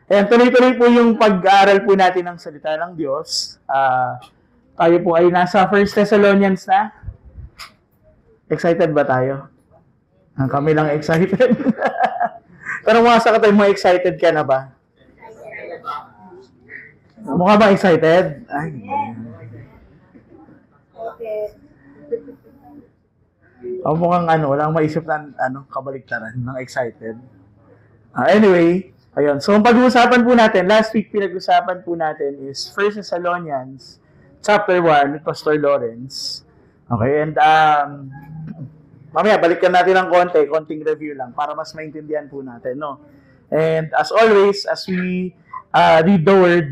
Ayan, tuloy-tuloy po yung pag-aaral po natin ng salita ng Diyos. Tayo po ay nasa 1 Thessalonians na. Excited ba tayo? Kami lang excited. Pero mga sa tayo, mga excited ka na ba? Mukha ba excited? Ay. Mukhang walang maisip na kabaliktaran ng excited. Anyway, ayun. So, ang pag-uusapan po natin, last week pinag-usapan po natin is 1 Thessalonians chapter 1 with Pastor Lawrence. Okay, and mamaya balikan natin ng konting review lang para mas maintindihan po natin, no? And as always, as we read the word,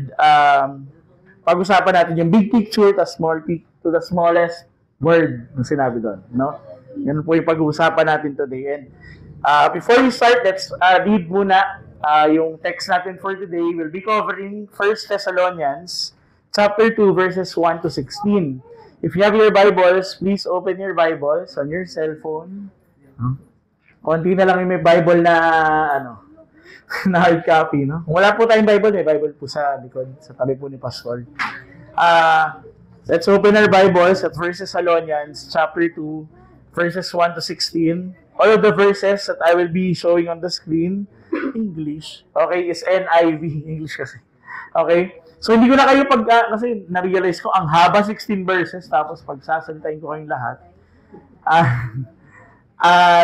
pag-usapan natin yung big picture to the smallest word na sinabi doon, no? Yan po yung pag-uusapan natin today. And before we start, let's read muna yung text natin for today. We'll be covering 1 Thessalonians chapter 2 verses 1 to 16. If you have your Bibles, please open your Bibles on your cellphone. Konti na lang yung may Bible na na hard copy, no? Kung wala po tayong Bible, may Bible po sa likod, sa tabi po ni Pastor. Let's open our Bibles at 1 Thessalonians chapter 2 verses 1 to 16. All of the verses that I will be showing on the screen, English, okay, is NIV, English kasi. Okay? So, hindi ko na kayo kasi na-realize ko, ang haba 16 verses, tapos pagsasantayin ko kayong lahat.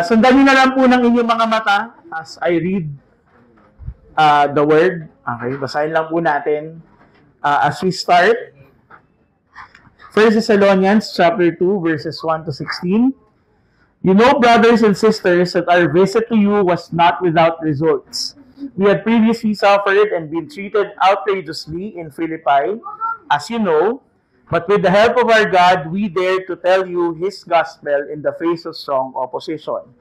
Sundan nyo na lang po ng inyong mga mata as I read the word. Okay, basahin lang po natin as we start. 1 Thessalonians chapter 2, verses 1 to 16. You know, brothers and sisters, that our visit to you was not without results. We had previously suffered and been treated outrageously in Philippi, as you know, but with the help of our God, we dare to tell you His gospel in the face of strong opposition.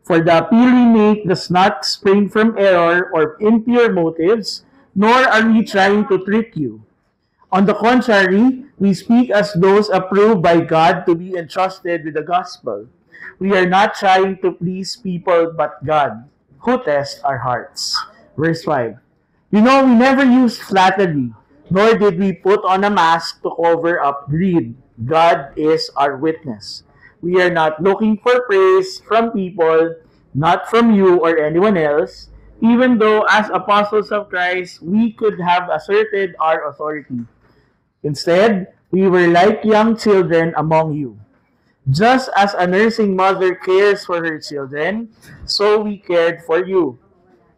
For the appeal we make does not spring from error or impure motives, nor are we trying to trick you. On the contrary, we speak as those approved by God to be entrusted with the gospel. We are not trying to please people but God, who tests our hearts. Verse 5. You know, we never used flattery, nor did we put on a mask to cover up greed. God is our witness. We are not looking for praise from people, not from you or anyone else, even though as apostles of Christ, we could have asserted our authority. Instead, we were like young children among you. Just as a nursing mother cares for her children, so we cared for you.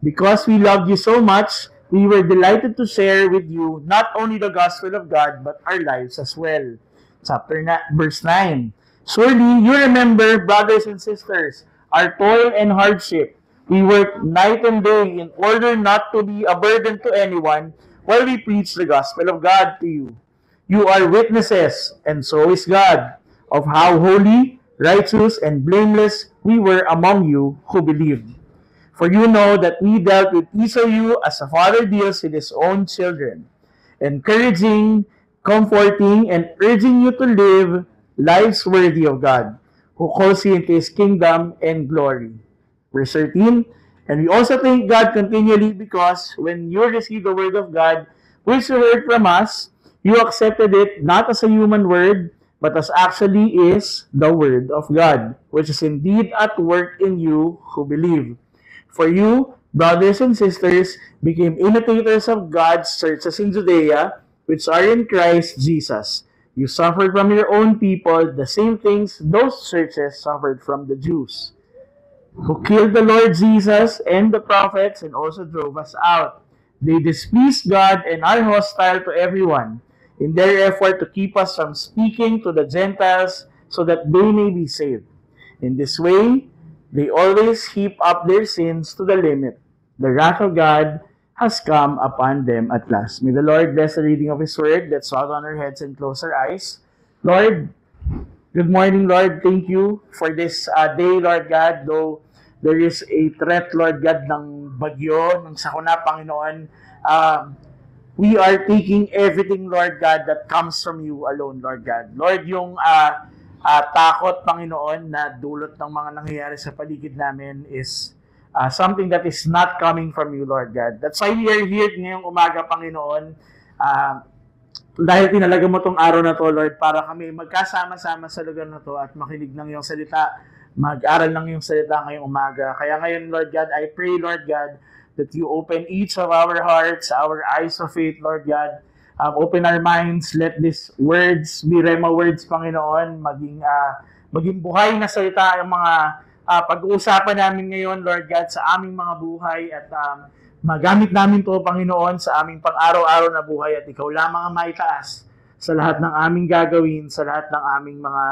Because we loved you so much, we were delighted to share with you not only the gospel of God, but our lives as well. Verse 9. Surely you remember, brothers and sisters, our toil and hardship. We worked night and day in order not to be a burden to anyone while we preach the gospel of God to you. You are witnesses, and so is God, of how holy, righteous, and blameless we were among you who believed. For you know that we dealt with each of you as a father deals with his own children, encouraging, comforting, and urging you to live lives worthy of God, who calls you into His kingdom and glory. Verse 13, and we also thank God continually because when you received the word of God, which you heard from us, you accepted it not as a human word, but as actually is the word of God, which is indeed at work in you who believe. For you, brothers and sisters, became imitators of God's churches in Judea, which are in Christ Jesus. You suffered from your own people the same things those churches suffered from the Jews, who killed the Lord Jesus and the prophets and also drove us out. They displeased God and are hostile to everyone in their effort to keep us from speaking to the Gentiles so that they may be saved. In this way, they always heap up their sins to the limit. The wrath of God has come upon them at last. May the Lord bless the reading of His word. Let's bow down our heads and close our eyes. Lord, good morning, Lord. Thank you for this day, Lord God. Though there is a threat, Lord God, ng bagyo, ng sakuna, Panginoon, we are taking everything, Lord God, that comes from you alone, Lord God. Lord, yung takot, Panginoon, na dulot ng mga nangyayari sa paligid namin is something that is not coming from you, Lord God. That's why we are here ngayong umaga, Panginoon. Dahil tinalaga mo tong araw na to, Lord, para kami magkasama-sama sa lugar na to at makinig ng iyong salita, mag-aral ng iyong salita ngayong umaga. Kaya ngayon, Lord God, I pray, Lord God, that you open each of our hearts, our eyes of faith, Lord God. Open our minds. Let these words be Rema words, Panginoon. Maging buhay na salita yung mga pag-uusapan namin ngayon, Lord God, sa aming mga buhay. At magamit namin to, Panginoon, sa aming pang-araw-araw na buhay. At ikaw lamang ang maitaas sa lahat ng aming gagawin, sa lahat ng aming mga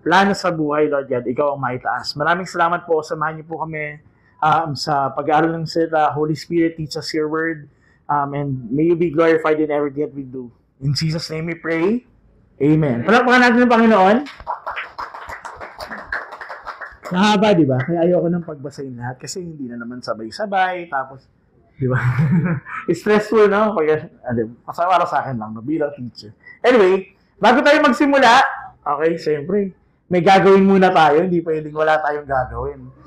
plano sa buhay, Lord God. Ikaw ang maitaas. Maraming salamat po. Samahan niyo po kami sa pag-aaral ng salita. Holy Spirit, teach us your word. And may you be glorified in everything that we do. In Jesus' name we pray. Amen. Palakpakan natin ng Panginoon. Nahaba, di ba? Kaya ayoko nang pagbasahin lahat kasi hindi na naman sabay-sabay. Tapos, di ba? Stressful, no? Kaya, para sa akin lang, no? Bilang teacher. Anyway, bago tayo magsimula, okay, siyempre, may gagawin muna tayo. Hindi pwedeng wala tayong gagawin.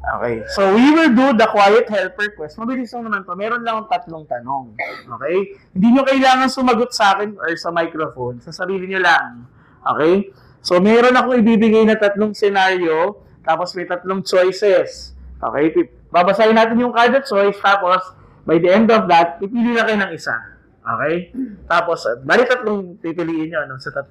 Okay, so we will do the quiet helper quest. Mabilis lang naman to. Meron lang 3 tanong. Okay? Hindi nyo kailangan sumagot sa akin or sa microphone. Sa sarili nyo lang. Okay? So meron akong ibibigay na 3 scenario, tapos may 3 choices. Okay? Babasahin natin yung kada choice, tapos by the end of that, pipili na kayo ng isa. Okay? Tapos, bali 3 pipiliin nyo sa 3.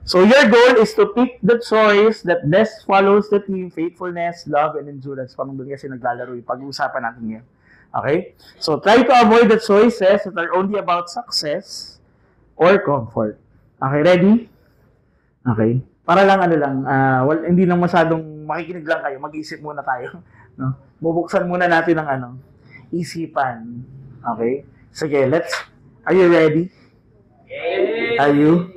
So your goal is to pick the choice that best follows the theme, faithfulness, love, and endurance. Parang doon kasi naglalaro yung pag-uusapan natin ngayon. Okay? So try to avoid the choices that are only about success or comfort. Okay, ready? Okay. Para lang hindi lang masyadong makikinig lang kayo, mag-iisip muna tayo. No? Bubuksan muna natin ang isipan. Okay? Sige, are you ready? Yes. Are you?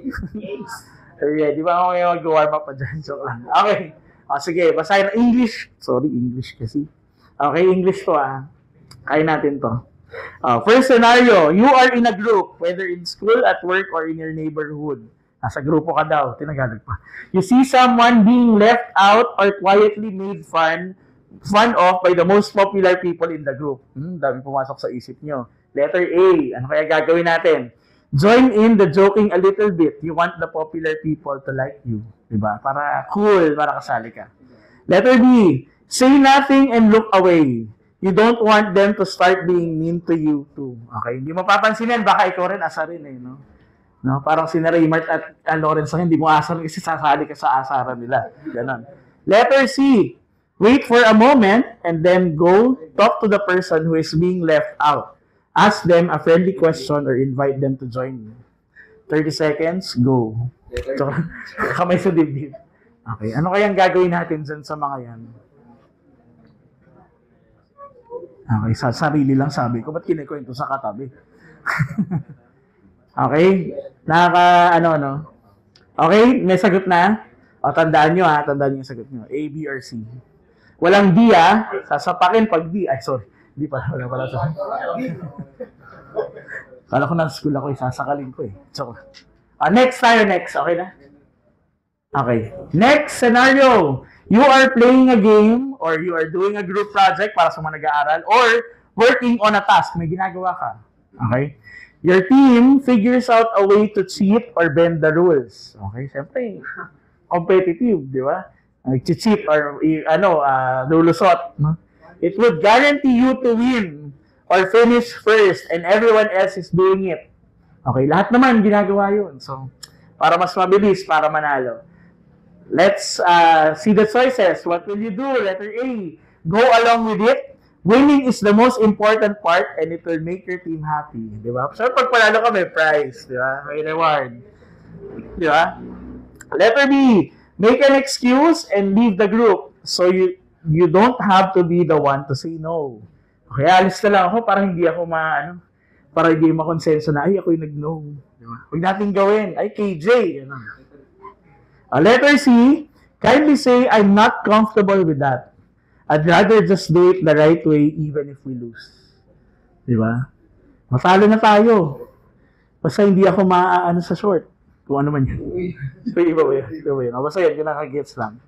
Di ba ako ngayon mag-warm up pa dyan? Joke lang. Okay. Sige, basahin na English. Sorry, English kasi. Okay, English to Kaya natin to. First scenario, you are in a group, whether in school, at work, or in your neighborhood. Nasa grupo ka daw. Tinagalog pa. You see someone being left out or quietly made fun of by the most popular people in the group. Dami pumasok sa isip nyo. Letter A. Ano kaya gagawin natin? Join in the joking a little bit. You want the popular people to like you. Diba? Para cool, para kasali ka. Letter B. Say nothing and look away. You don't want them to start being mean to you too. Okay? Hindi mo papansin yan. Baka ikaw rin asarin no? Parang si Raymart at Lawrence hindi mo asarin kasi sasali ka sa asaran nila. Ganon. Letter C. Wait for a moment and then go talk to the person who is being left out. Ask them a friendly question or invite them to join you. 30 seconds, go. So, kamay sa dibdib. Okay, ano kayang gagawin natin dyan sa mga yan? Okay, sa sarili lang sabi ko, ba't kinikwento sa katabi? Okay, Okay, may sagot na? O, tandaan nyo tandaan nyo yung sagot nyo. A, B, or C. Walang D sasapakin pag D. Ay, sorry. Hindi wala pala sa. Kala ko nasa school ako, sasakalin ko So, next. Okay na? Okay. Next scenario. You are playing a game or you are doing a group project para sa mga nag-aaral or working on a task. May ginagawa ka. Okay? Your team figures out a way to cheat or bend the rules. Okay? Siyempre, competitive, di ba? Nag-cheat or lulusot. No? It would guarantee you to win or finish first and everyone else is doing it. Okay, lahat naman ginagawa yun. So, para mas mabilis, para manalo. Let's see the choices. What will you do? Letter A, go along with it. Winning is the most important part and it will make your team happy. Di ba? So, pag panalo ka, may prize. Di ba? May reward. Di ba? Letter B, make an excuse and leave the group. So, you don't have to be the one to say no. Okay, alis na lang ako para hindi ako para hindi makonsenso na, ay, ako yung nag-no. Diba? Huwag natin gawin. Ay, KJ. Letter C, kindly say, I'm not comfortable with that. I'd rather just do it the right way even if we lose. Diba? Matalo na tayo. Basta hindi ako sa short. Kung ano man yun. Iba ba yun? Basta yan, nakagets lang.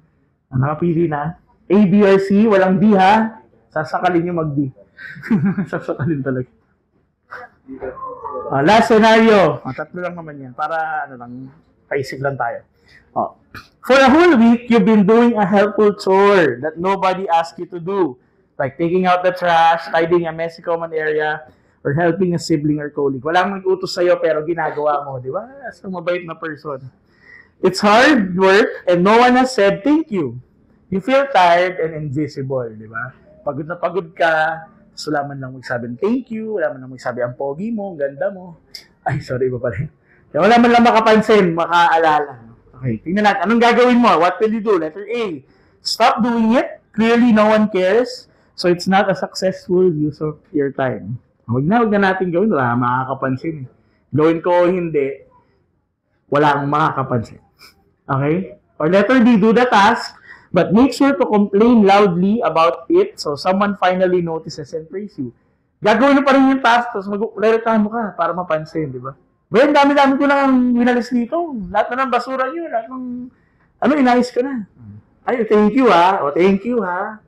Nakapili na. A, B, or C, walang D Sasakalin yung mag-D. Sasakalin talaga. Last scenario. Tatlo lang naman yan. Para, paisip lang tayo. For a whole week, you've been doing a helpful chore that nobody asked you to do. Like taking out the trash, tidying a messy common area, or helping a sibling or colleague. Walang mag-utos sa'yo pero ginagawa mo. Di ba? As a mabait na person. It's hard work and no one has said thank you. You feel tired and invisible, di ba? Pagod na pagod ka, so wala man lang magsabi thank you, wala man lang magsabi ang pogi mo, ang ganda mo. Ay, sorry ba pala. Wala man lang makapansin, makaalala. Okay, tingnan natin. Anong gagawin mo? What will you do? Letter A. Stop doing it. Clearly, no one cares. So, it's not a successful use of your time. Huwag na natin gawin. Wala makakapansin. Gawin ko o hindi, wala kang makakapansin. Okay? Or letter B, do the task, but make sure to complain loudly about it so someone finally notices and praise you. Gagawin mo pa rin yung task, tapos mag-reklamo mo ka para mapansin, di ba? Well, dami-dami ko lang winalis dito. Lahat na ng basura nyo, lahat ng, inayos ko na. Ay, thank you ha. O, thank you ha.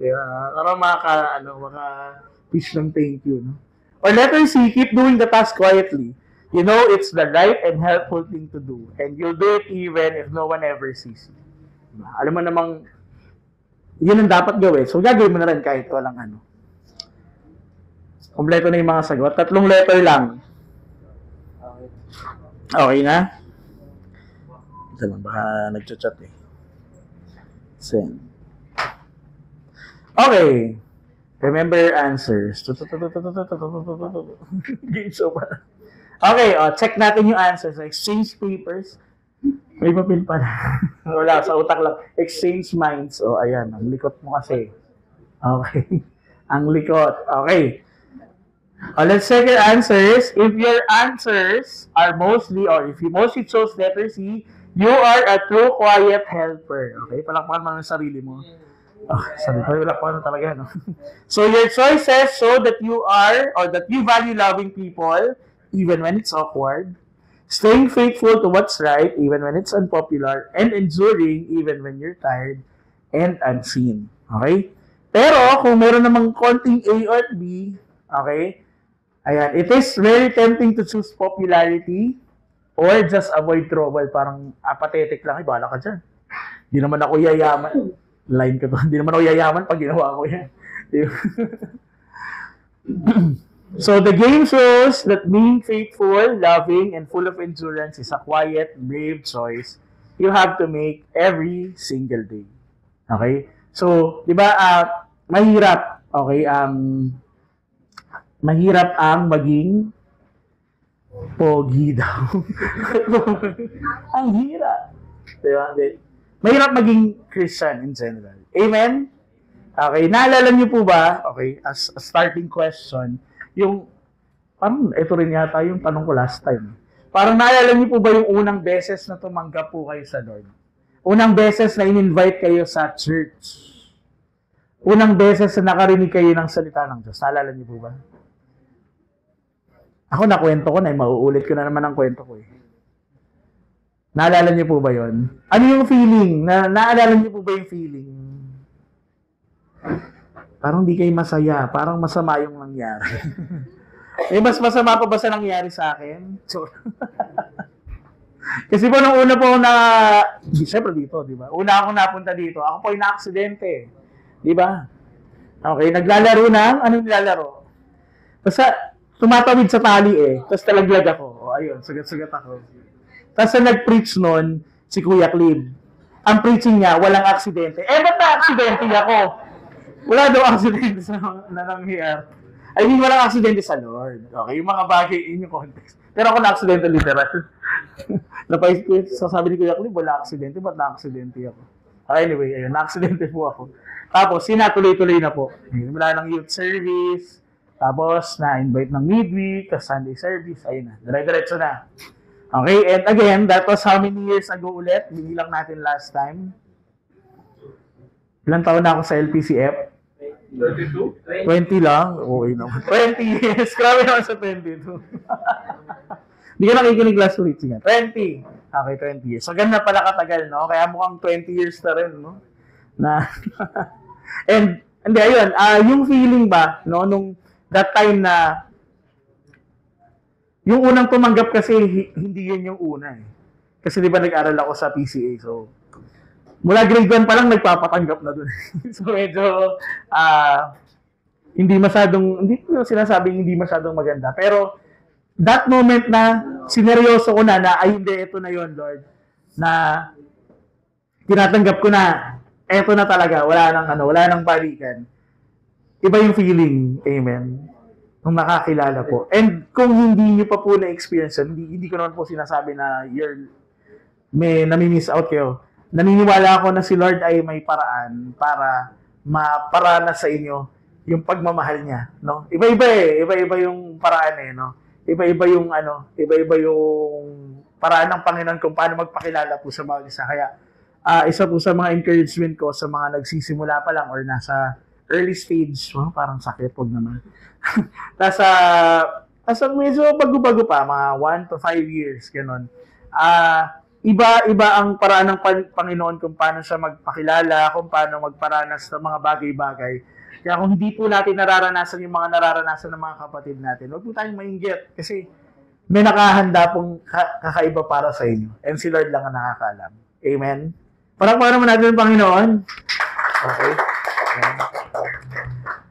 Para maka-fish ng thank you, no? Or letter C, keep doing the task quietly. You know it's the right and helpful thing to do. And you'll do it even if no one ever sees you. Alam mo namang, yun ang dapat gawin. So, gagawin mo na rin kahit walang Kompleto na yung mga sagot. 3 letter lang. Okay na? Ito lang, baka nag-chat eh. Send. Okay. Remember answers. Game show pa. Okay, check natin yung answers. Exchange papers. May papel pala. Wala, sa utak lang. Exchange minds. Ayan. Ang likot mo kasi. Okay. Ang likot. Okay. Let's check your answers. If your answers are mostly, or if you mostly chose letter C, you are a true quiet helper. Okay? Palakpakan mo ng sarili mo. Sabi ko, palakpakan mo talaga, no? So, your choices show that you are, or that you value loving people, even when it's awkward, staying faithful to what's right, even when it's unpopular, and enduring, even when you're tired and unseen. Okay? Pero, kung meron namang konting A or B, okay, ayan, it is very tempting to choose popularity or just avoid trouble. Parang apathetic lang. Ay, bahala ka dyan. Hindi naman ako yayaman. Line ko to. Hindi naman ako yayaman pag ginawa ko yan. So, the game shows that being faithful, loving, and full of endurance is a quiet, brave choice you have to make every single day. Okay? So, di ba, mahirap, okay, mahirap ang maging pogi daw. Ang hirap. Diba? Mahirap maging Christian in general. Amen? Okay, naalala niyo po ba, okay, as a starting question, yung, parang ito rin yata yung tanong ko last time. Parang naalala niyo po ba yung unang beses na tumanggap po kayo sa Lord? Unang beses na in-invite kayo sa church? Unang beses na nakarinig kayo ng salita ng Diyos? Naalala niyo po ba? Ako nakwento ko na, mauulit ko na naman ang kwento ko eh. Naalala niyo po ba yon? Ano yung feeling? Naalala niyo po ba yung feeling? Parang di kayo masaya. Parang masama yung nangyari. Mas masama pa ba sa nangyari sa akin? Kasi po nung una po siyempre dito, di ba? Una akong napunta dito. Ako po yung na-aksidente. Di ba? Okay, naglalaro ng, anong nilalaro? Basta, tumatawid sa tali eh. Tapos talaglag ako. Ayun, sugat-sugat ako. Tapos nag-preach nun, si Kuya Clive. Ang preaching niya, walang aksidente. Ba't na-aksidente ako? Wala daw aksidente na nangyayari. I mean, walang aksidente sa Lord. Okay, yung mga bagay in yung context. Pero ako na-aksidente literal. Napaisip ko, sasabi ni Kuya Clive, wala aksidente, ba't na-aksidente ako? Anyway, ayun, na-aksidente po ako. Tapos, sinatuloy-tuloy na po. Mula ng youth service, tapos, na-invite ng midweek, tapos Sunday service, ayun na, dire-diretso na. Okay, and again, that was how many years ago ulit? Binilang natin last time. Ilang taon na ako sa LPCF? 32? 20 lang? Okay naman. 20 years. Grabe naman sa 22. Hindi ka nakikinig last week. 20. Okay, 20 years. So, ganda pala katagal, no? Kaya mukhang 20 years na rin, no? And Hindi, ayun, yung feeling ba, no, nung that time na, yung unang tumanggap kasi, hindi yun yung una eh. Kasi di ba nag-aral ako sa PCA, so, mula grade 1 pa lang nagpapatanggap na dun. So, medyo, hindi ko sinasabing hindi masyadong maganda. Pero, that moment na, sineryoso ko na, ay hindi, ito na yun, Lord, na, tinatanggap ko na, eto na talaga, wala nang balikan. Iba yung feeling, amen, nung nakakilala po. And kung hindi nyo pa po na-experience, hindi ko naman po sinasabi na may nami-miss out kayo. Naniniwala ako na si Lord ay may paraan para maparanas sa inyo yung pagmamahal niya, no? Iba-iba eh, iba-iba yung paraan eh, no? Iba-iba yung paraan ng Panginoon kung paano magpakilala po sa mga isa. Kaya isa po sa mga encouragement ko sa mga nagsisimula pa lang or nasa early stage, parang sakit, wag naman. nasa medyo bago-bago pa, mga 1 to 5 years, ganun. Iba ang paraan ng Panginoon kung paano siya magpakilala, kung paano magparanas ng mga bagay-bagay. Kaya kung hindi po natin nararanasan yung mga nararanasan ng mga kapatid natin, huwag po tayong mainggit kasi may nakahanda pong kakaiba para sa inyo. And si Lord lang ang nakakaalam. Amen? Parang naman natin ang Panginoon. Okay.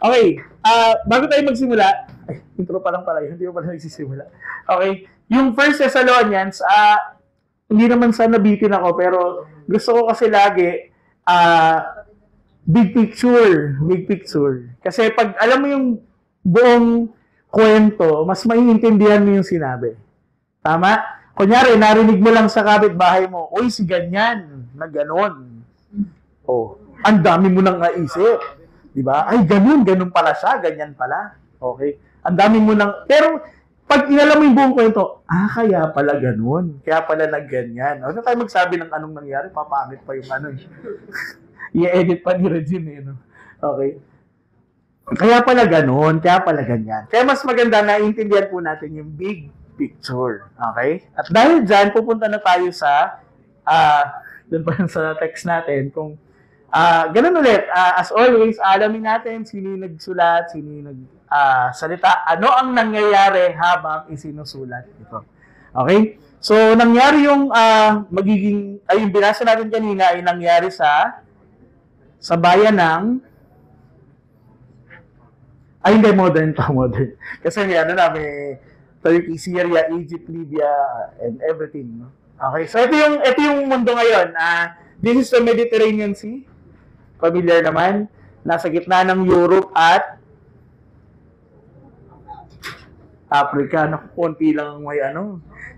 Okay. Bago tayo magsimula, intro pa lang pala, hindi ko pala nagsisimula. Okay. Yung 1 Thessalonians, hindi naman sana nabitin ako, pero gusto ko kasi lagi, big picture. Kasi pag alam mo yung buong kwento, mas maiintindihan mo yung sinabi. Tama? Kunyari, narinig mo lang sa kapitbahay mo, oy, si ganyan, na ganon. Oh, ang dami mo nang naisip. Diba? Ay, ganun pala siya, ganyan pala. Okay? Ang dami mo nang, pero, pag inalam mo yung buong kwento, kaya pala ganun. Kaya pala nagganyan. Huwag na tayo magsabi ng anong nangyari, papamit pa yung ano. I-edit pa ni Regine, eh, no? Okay? Kaya pala ganun, kaya pala ganyan. Kaya mas maganda na intindihan po natin yung big picture. Okay? At dahil dyan, pupunta na tayo sa, dun pa sa text natin, kung, ganun ulit, as always, alamin natin sino yung nagsulat, sino yung nagsalita, ano ang nangyayari habang isinusulat ito. Okay? So, nangyari yung yung binasa natin kanina ay nangyari sa bayan ng modern. Kasi may may Turkey, Syria, Egypt, Libya, and everything. No? Okay, so ito yung mundo ngayon. This is the Mediterranean Sea. Familiar naman. Nasa gitna ng Europe at Africa. Konti lang may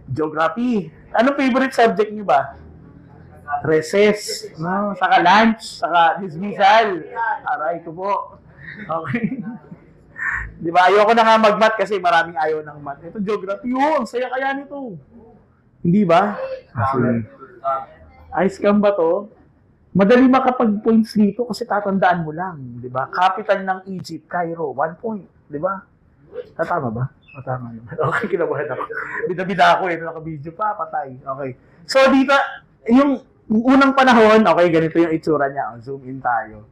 geography. Ano favorite subject niyo ba? Recess, no? Saka lunch, saka dismissal. Aray ko po. Okay. Di ba? Ayoko na nga mag-math kasi maraming ayaw ng math. Ito, geography. Ang saya kaya nito. Hindi ba? Ice cam ba to? Madali makapag-points dito kasi tatandaan mo lang. Di ba? Capital ng Egypt, Cairo, 1 point. Di ba? Tama ba? Tama yun. Okay, kinabahan ako. Bida-bida ako naka-video pa, patay. Okay. So, dito, yung unang panahon, okay, ganito yung itsura niya. Zoom in tayo.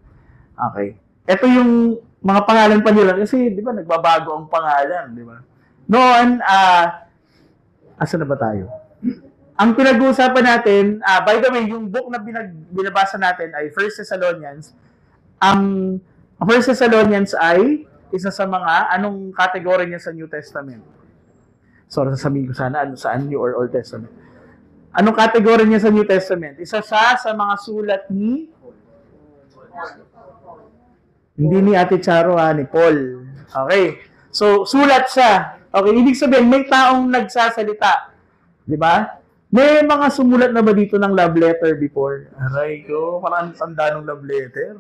Okay. Ito yung mga pangalan pa nila kasi, di ba, nagbabago ang pangalan, di ba? Noon, asa na ba tayo? Ang pinag-uusapan natin, by the way, yung book na binabasa natin ay 1 Thessalonians. Ang 1 Thessalonians ay isa sa mga, anong category niya sa New Testament? Sorry, sasabihin ko sana, saan New or Old Testament? Anong category niya sa New Testament? Isa siya sa mga sulat ni hindi ni Ate Charo, ni Paul. Okay. So, sulat siya. Okay, ibig sabihin, may taong nagsasalita. Di ba? May mga sumulat na ba dito ng love letter before? Aray ko, parang tanda ng love letter.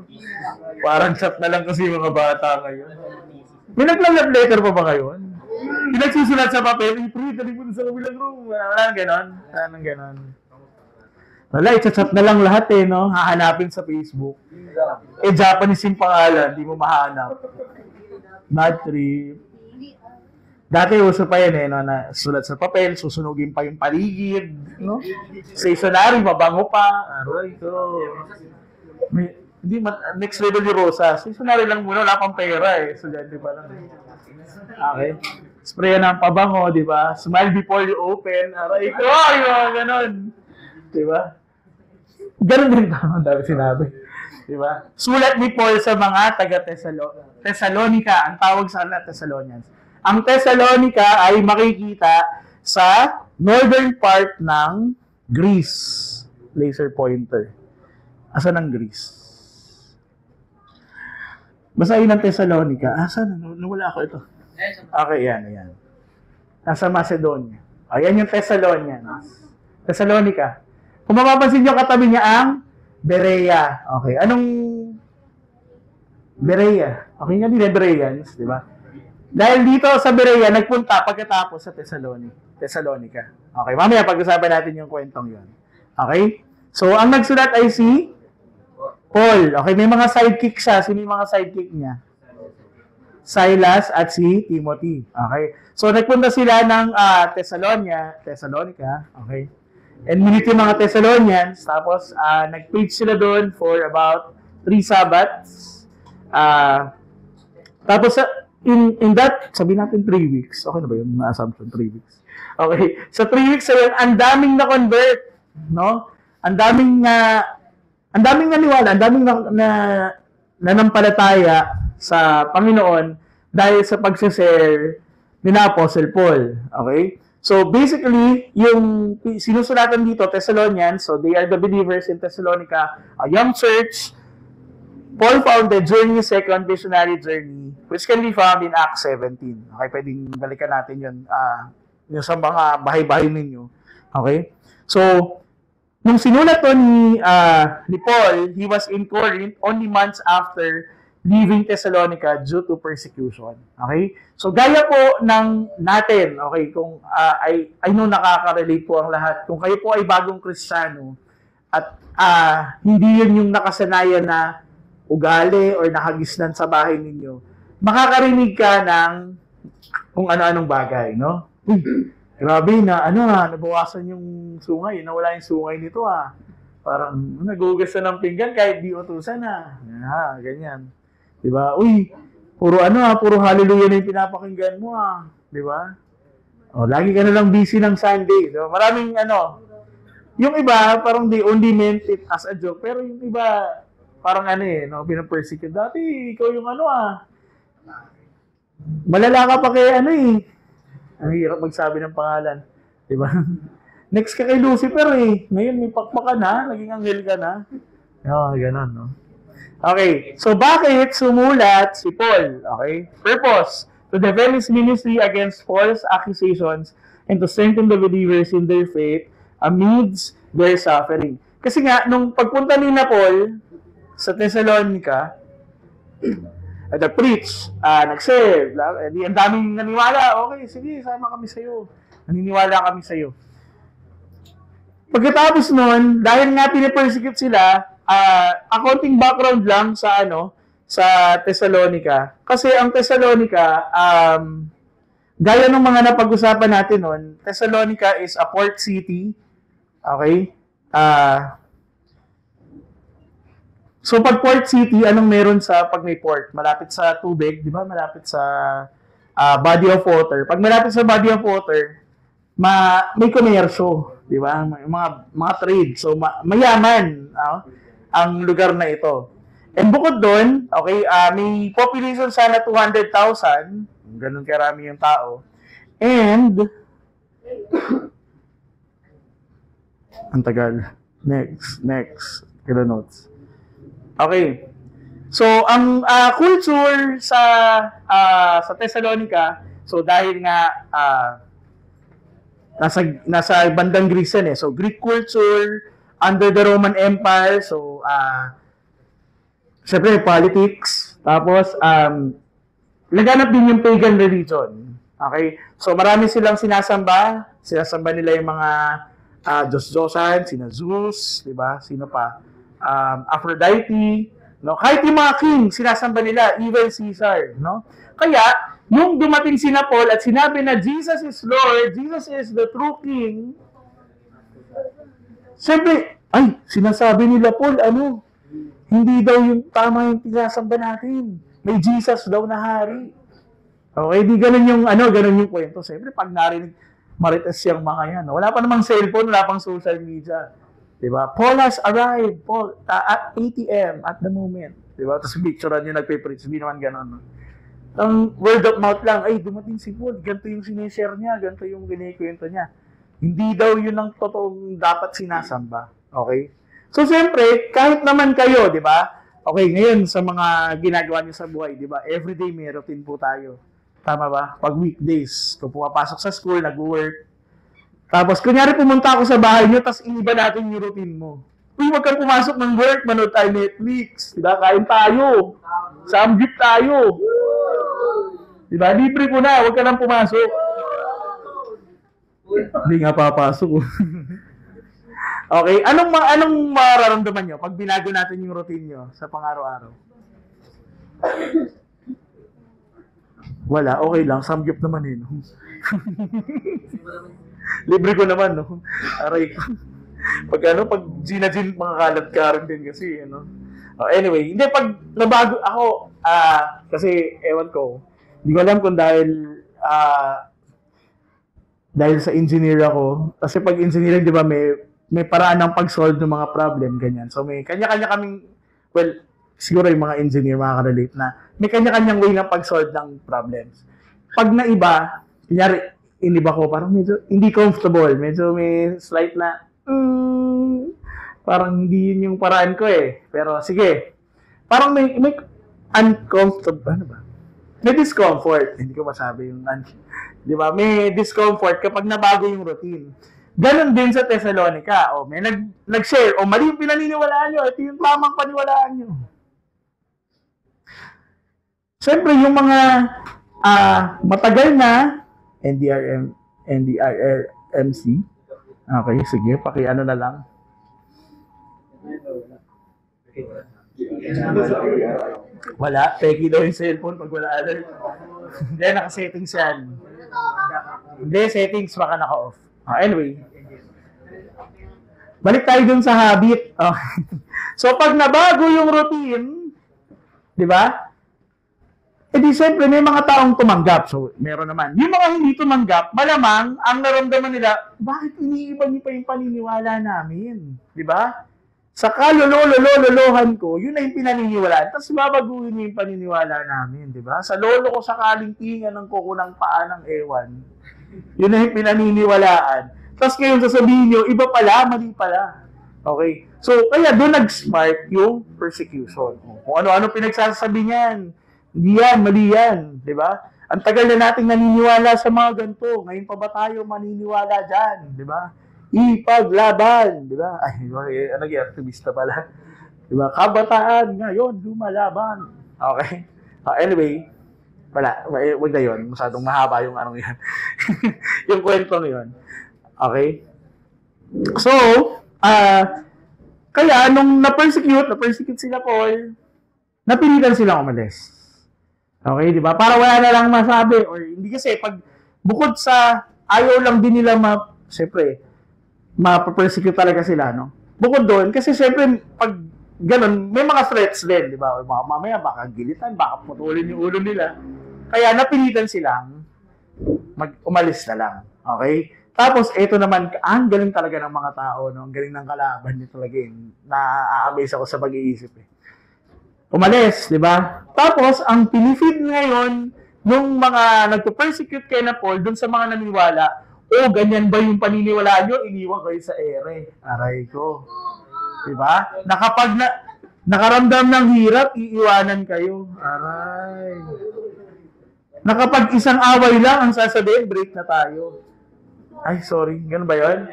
Parang chat na lang kasi mga bata ngayon. May nagla-love letter pa ba ngayon? Pinagsusulat sa papel, i-print, dali mo sa kabilang room. Wala nang ganon. Wala, i-chat na lang lahat no? Hahanapin sa Facebook. Japanese yung pangalan, di mo mahanap. Bad trip. Dati uso pa yan no? Na sulat sa papel, susunugin pa yung paligid, no? Stationary, mabango pa. Aroy ko. Hindi, next level ni Rosas. Sunari lang muna, wala pang pera eh. Estudyante pa lang. Okay. Spray ng pabango, di ba? Smile before you open. Aray ko, yung mga ganon. Di ba? Ganon din tama, dami sinabi. Di ba? Sulat ni Paul sa mga taga-Thessalonica, ang tawag sa kanila Thessalonians. Ang Thessalonica ay makikita sa northern part ng Greece. Laser pointer. Asan ang Greece? Basahin ng Thessalonica. Asan? Nawala ako ito. Okay, yan. Nasa Macedonia. Ayan yung Thessalonians. Thessalonica. Kung mapapansin nyo, katabi niya ang Berea. Okay, anong Berea? Okay nga din, Bereans, di ba? Dahil dito sa Berea, nagpunta pagkatapos sa Thessalonica. Okay, mamaya pag-usapan natin yung kwentong yon. Okay? So, ang nagsulat ay si Paul. Okay, may mga sidekick siya. Sino yung mga sidekick niya? Silas at si Timothy. Okay? So, nagpunta sila ng Thessalonica. Okay? And minute yung mga Thessalonians. Tapos, nag-preach sila doon for about 3 Sabbaths. Tapos, in that, sabihin natin 3 weeks. Okay na ba yun? Na-assumption, 3 weeks. Okay. Sa 3 weeks, ang daming na-convert. No? Ang daming naniwala. Ang daming nanampalataya sa Panginoon dahil sa pag-share ni Apostle Paul. Okay? So, basically, yung sinusulatan dito, Thessalonians, so they are the believers in Thessalonica, a young church. Paul founded during his second missionary journey, which can be found in Acts 17. Okay, pwedeng balikan natin yun, yung sa mga bahay-bahay ninyo. Okay? So, nung sinulat to ni Paul, he was in Corinth only months after leaving Thessalonica due to persecution. Okay? So, gaya po ng natin, okay, kung I know nakaka-relate po ang lahat. Kung kayo po ay bagong Kristiyano at hindi yun yung nakasanayan na ugali or nakagisnan sa bahay ninyo, makakarinig ka ng kung ano-anong bagay, no? Grabe na, nabawasan yung sungay, nawala yung sungay nito Parang nagugas na ng pinggan kahit di utusan ganyan. Diba? Uy, puro puro hallelujah na yung pinapakinggan mo Diba? O, lagi ka na lang busy ng Sunday. Diba? Maraming yung iba, parang they only meant it as a joke. Pero yung iba, parang pinapersecute. Dati, ikaw yung malala ka pa kay Ang hirap magsabi ng pangalan. Diba? Next ka kay Lucifer Ngayon may pakpakan naging anghel ka na. Ganon, no? Okay, so bakit sumulat si Paul? Okay, purpose, to defend his ministry against false accusations and to strengthen the believers in their faith amidst their suffering. Kasi nga, nung pagpunta ni Paul sa Thessalonica, nag-preach, nag-share, ang daming naniwala, okay, sige, sama kami sa'yo. Naniniwala kami sa'yo. Pagkatapos nun, dahil nga pinapersecute sila, konting background lang sa sa Thessalonica. Kasi ang Thessalonica, gaya ng mga napag-usapan natin noon, Thessalonica is a port city. Okay? So pag port city, anong meron pag may port? Malapit sa tubig, di ba? Malapit sa body of water. Pag malapit sa body of water, may komersyo, di ba? May mga trade. So mayaman, ang lugar na ito. And bukod doon, okay, may population sana 200,000, ganun karami yung tao. And ang tagal. Next. Kila notes. Okay. So ang culture sa Thessalonica, so dahil nga nasa bandang Greece So Greek culture under the Roman Empire. So, syempre, politics. Tapos, laganap din yung pagan religion. Okay? So, marami silang sinasamba. Sinasamba nila yung mga Diyos-Diyosan, sina Zeus, di ba? Sino pa? Aphrodite. No? Kahit yung mga king, sinasamba nila, even Caesar. No? Kaya, nung dumating si Paul at sinabi na Jesus is Lord, Jesus is the true King, siyempre, sinasabi nila Paul, hindi daw yung tama yung pinasamba natin. May Jesus daw na hari. Okay, di ganun yung, ganun yung kwento. Siyempre, pag narinig, marites yung mga yan. Wala pa namang cellphone, wala pang social media. Diba? Paul has arrived, Paul, at 8 a.m. at the moment. Diba? Tapos picturean nyo, nagpe-preach. Hindi naman ganun. Ang word of mouth lang, ay, dumating si Paul, ganito yung sinishare niya, ganito yung kinikwento niya. Hindi daw yun ang totoong dapat sinasamba. Okay? So, siyempre, kahit naman kayo, di ba? Okay, ngayon, sa mga ginagawa niyo sa buhay, di ba? Everyday may routine po tayo. Tama ba? Pag weekdays, kung pumapasok sa school, nag-work. Tapos, kunyari pumunta ako sa bahay niyo, tapos iniba natin yung routine mo. Uy, wag kang pumasok ng work, manood tayo Netflix. Di ba? Kain tayo. Samgyup tayo. Di ba? Libre ko na, wag ka nang pumasok. Hindi nga papasok. Okay, anong mararamdaman nyo pag binago natin yung routine nyo sa pang-araw-araw? Wala, okay lang. Samgyup naman no? Libre ko naman, no? Aray ko. Pag ginagin, mga kalat ka rin din kasi, Anyway, hindi, pag nabago ako, kasi, ewan ko, hindi ko alam kung dahil sa engineer ako. Kasi pag engineering, di ba, may paraan ng pag-solve ng mga problem, ganyan. So, may kanya-kanya kaming, well, siguro yung mga engineer makaka-relate na, may kanya-kanyang way ng pag-solve ng problems. Pag naiba, kunyari, iniba ko, parang medyo hindi comfortable, medyo may slight na, parang hindi yun yung paraan ko eh. Pero, sige, parang may uncomfortable, ano ba? May discomfort, hindi ko masabi yung, di ba? May discomfort kapag nabago yung routine. Ganon din sa Thessalonica. May nag-share. Mali yung pinaniniwalaan nyo. Ito yung tamang paniwalaan nyo. Siyempre, yung mga matagal na NDRMC. Okay, sige. Paki-ano na lang. Wala. Peki daw yung cellphone pag wala alert. Hindi, naka-settings yan. Hindi, settings. Baka naka-off. Anyway, balik tayo dun sa habit. So, pag nabago yung routine, di ba? Di siyempre, may mga taong tumanggap. So, meron naman. Yung mga hindi tumanggap, malamang, ang naramdaman nila, bakit iniiba niyo pa yung paniniwala namin? Di ba? Sa kalololohan ko, yun na yung pinaniniwalaan. Tapos babaguhin niyo yung paniniwala namin, di ba? Sa lolo ko sakaling tinga ng kuko ng paa ng ewan. Yun na yung pinaniniwalaan. Tapos ngayon sasabihin nyo, iba pala, mali pala. Okay? So, kaya doon nag-spark yung persecution. Kung ano-ano pinagsasabi niyan. Hindi yan, mali yan. Diba? Ang tagal na nating naniniwala sa mga ganito. Ngayon pa ba tayo maniniwala dyan? Diba? Ipaglaban. Diba? Ay, activista pala. Diba? Kabataan ngayon, lumalaban. Okay? Anyway, wala, wag na yun. Masyadong mahaba yung yan. Yung kwento na yun. Okay? So, kaya nung na-persecute sila Paul, napilitan silang umalis. Okay, di ba? Para wala na lang masabi. Or hindi kasi, pag bukod sa ayaw lang din nila siyempre, ma-persecute talaga sila, no? Bukod doon, kasi siyempre, pag ganun, may mga threats din, di ba? Mamaya, baka gilitan, baka putulin yung ulo nila. Kaya napilitan silang umalis na lang. Okay? Tapos, ito naman, ang galing talaga ng mga tao, no? Ang galing ng kalaban nito talaga. Na-amaze ako sa pag-iisip. Umalis, di ba? Tapos, ang pinifeed ngayon, nung mga nagpo-persecute kay na Paul, dun sa mga naniwala, ganyan ba yung paniniwalaan nyo? Iniwan kayo sa ere. Aray ko. Di ba? Nakaramdam ng hirap, iiwanan kayo. Aray. Nakapag isang away lang, ang sasabihin, break na tayo. Ay, sorry. Ganun ba yun?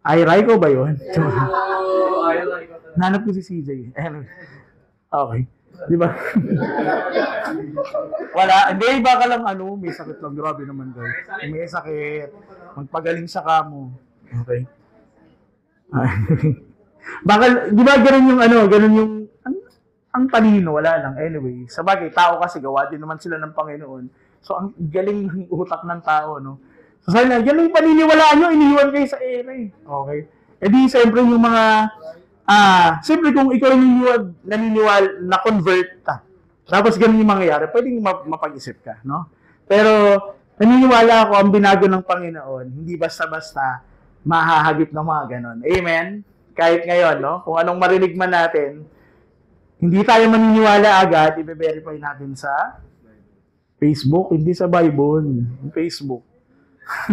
Ay, Raiko ba yun? Nanap ko si CJ. Anyway. Okay. Di ba? Wala. Hindi, baka lang may sakit lang. Grabe naman guys. May sakit. Magpagaling sa kamo. Okay. Baka, di ba ganun yung ganun yung ang talino, wala lang. Anyway, sa bagay, tao kasi gawa din naman sila ng Panginoon. So, ang galing ng utak ng tao, no? So, sabi na, yan yung paniniwalaan nyo, iniwan kayo sa ere. Okay? E di, siyempre, yung mga Siyempre kung ikaw naniniwala na convert tapos ganun yung mangyayari, pwedeng mapag-isip ka, no? Pero naniniwala ako ang binago ng Panginoon, hindi basta-basta mahahagip ng mga ganun. Amen? Kahit ngayon, no? Kung anong marinig man natin, hindi tayo maniniwala agad, i-verify natin sa Facebook, hindi sa Bible. Facebook.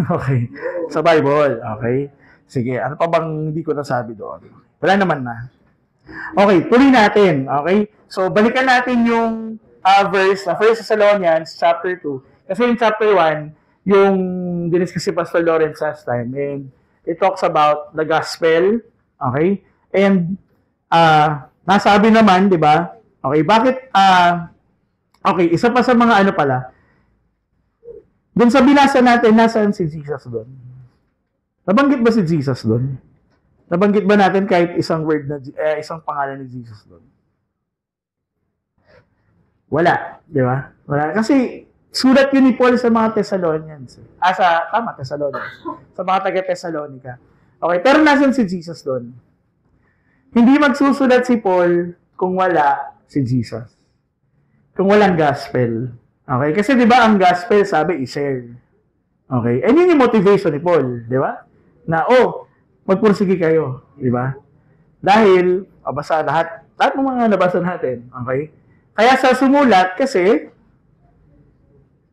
Okay. Sa Bible. Okay. Sige, ano pa bang hindi ko nasabi doon? Wala naman na. Okay, tuloy natin. Okay? So, balikan natin yung verse na 1 Thessalonians chapter 2. Kasi yung chapter 1, yung diniscuss si Pastor Lawrence last time, and it talks about the gospel. Okay? And, nasabi naman, di ba? Okay, bakit, okay, isa pa sa mga ano pala, dun sa binasa natin, nasaan si Jesus doon? Nabanggit ba si Jesus doon? Nabanggit ba natin kahit isang word na, isang pangalan ni Jesus doon? Wala, di ba? Wala. Kasi, sulat yun ni Paul sa mga Thessalonians. Thessalonians. Sa mga taga-Thessalonica. Okay, pero nasaan si Jesus doon? Hindi magsusulat si Paul kung wala si Jesus. Kung walang gospel. Okay? Kasi di ba ang gospel, sabi, i-share. Okay? And yun yung motivation ni Paul. Di ba? Na, magpursige kayo. Di ba? Dahil, basta lahat ng mga nabasa natin. Okay? Kaya sa sumulat, kasi,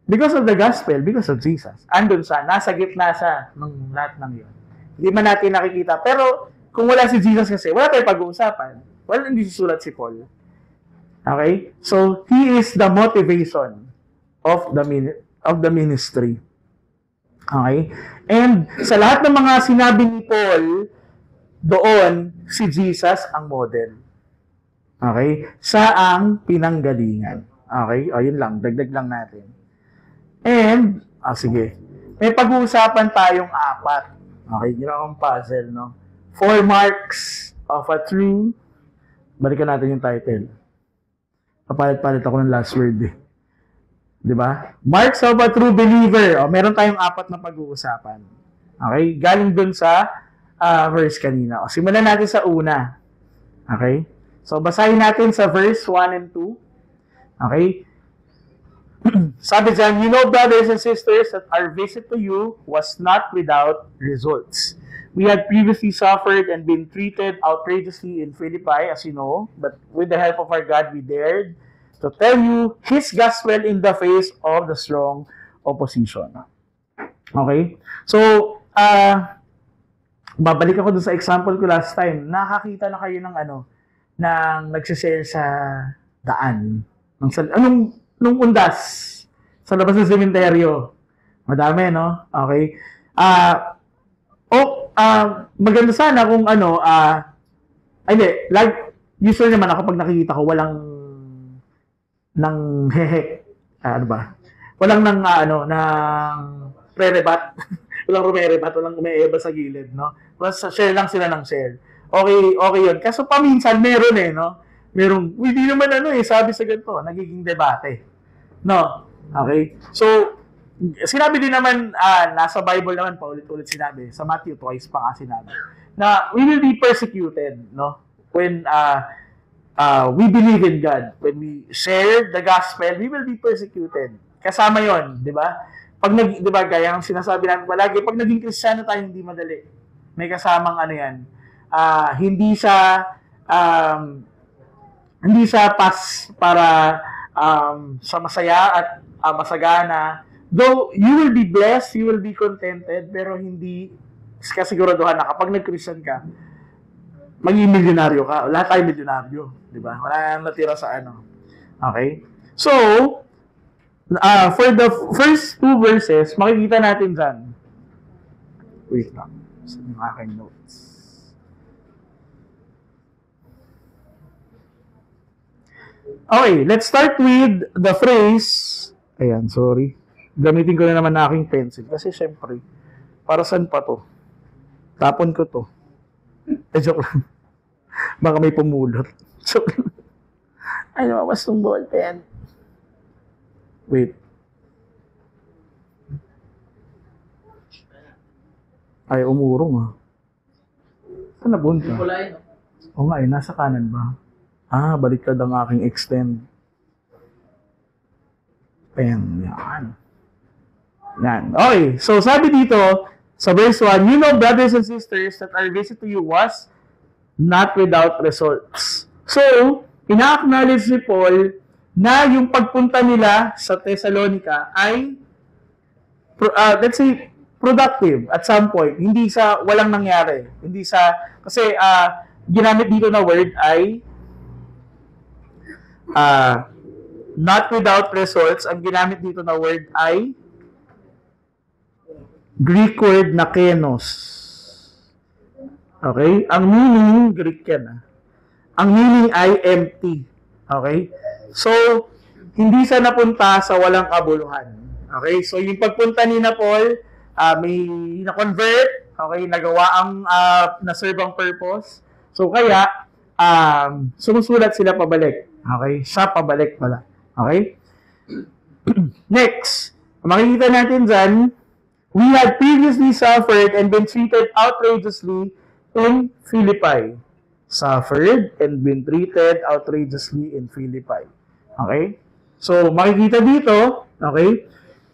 because of the gospel, because of Jesus, andun nasa gitna siya ng lahat ng yun. Hindi man natin nakikita. Pero, kung wala si Jesus kasi, wala tayong pag-uusapan. Wala hindi susulat si Paul. Okay? So, he is the motivation of the ministry. Okay? And sa lahat ng mga sinabi ni Paul, doon, si Jesus ang model. Okay? Saang pinanggalingan. Okay? O, yun lang. Dagdag lang natin. And, sige. May pag-uusapan tayong 4. Okay? Ginawang puzzle, no? 4 marks of a true, balikan natin yung title. Kapalit-palit ako ng last word eh. Diba? Marks of a true believer. Meron tayong 4 na pag-uusapan. Okay? Galing dun sa verse kanina. Simulan natin sa una. Okay? So, basahin natin sa verse 1 and 2. Okay? Sabi dyan, you know, brothers and sisters, that our visit to you was not without results. We had previously suffered and been treated outrageously in Philippi, as you know, but with the help of our God, we dared to tell you His gospel in the face of the strong opposition. Okay? So, babalik ako dun sa example ko last time. Nakakita na kayo ng ng nagsishare sa daan. Nung undas, sa labas ng sementeryo. Madami, no? Okay? Maganda sana kung usually naman ako pag nakikita ko, walang nang hehek, walang nang pre-rebat, walang rumerebat, walang umeeba sa gilid, no? Basta share lang sila ng share. Okay yun. Kaso paminsan meron no? Hindi naman sabi sa ganito, nagiging debate. No? Okay? So, sinabi din naman, nasa Bible naman, paulit-ulit sinabi, sa Matthew, twice pa nga sinabi, na we will be persecuted, no? When we believe in God. When we share the gospel, we will be persecuted. Kasama yon, di ba? Di ba, gaya ang sinasabi natin palagi, pag naging Kristiyano tayo, hindi madali. May kasamang yan. Hindi siya pas para sa masaya at masagana. Though you will be blessed, you will be contented, pero hindi kasiguraduhan na kapag nag-Christian ka, maging milyonaryo ka. Lahat tayo milyonaryo, di ba? Wala nang natira sa Okay? So, for the first 2 verses, makikita natin dyan. Wait lang. Sa yung aking notes. Okay, let's start with the phrase. Ayan, sorry. Gamitin ko na naman na aking pencil. Kasi syempre, para saan pa to? Tapon ko to. Joke lang. Baka may pumulot. Joke lang. Ay, lumabas tong ball pen. Wait. Ay, umurong Saan nabunta? O nga, nasa kanan ba? Baliktad ang aking extend. Pen, yan. Yan. Okay, so sabi dito, sa verse 1, you know, brothers and sisters, that our visit to you was not without results. So, ina-acknowledge ni Paul na yung pagpunta nila sa Thessalonica ay, let's say, productive at some point. Hindi sa walang nangyari. Hindi sa, kasi ginamit dito na word ay not without results. Ang ginamit dito na word ay Greek word na kenos. Okay? Ang meaning, Greek yan. Ang meaning ay empty. Okay? So, hindi siya napunta sa walang kabuluhan. Okay? So, yung pagpunta ni na Paul, may na-convert, okay? Nagawa ang na-serve ang purpose. So, kaya, sumusulat sila pabalik. Okay? Siya pabalik pala. Okay? Next, makikita natin dyan, we had previously suffered and been treated outrageously in Philippi. Suffered and been treated outrageously in Philippi. Okay? So, makikita dito, okay?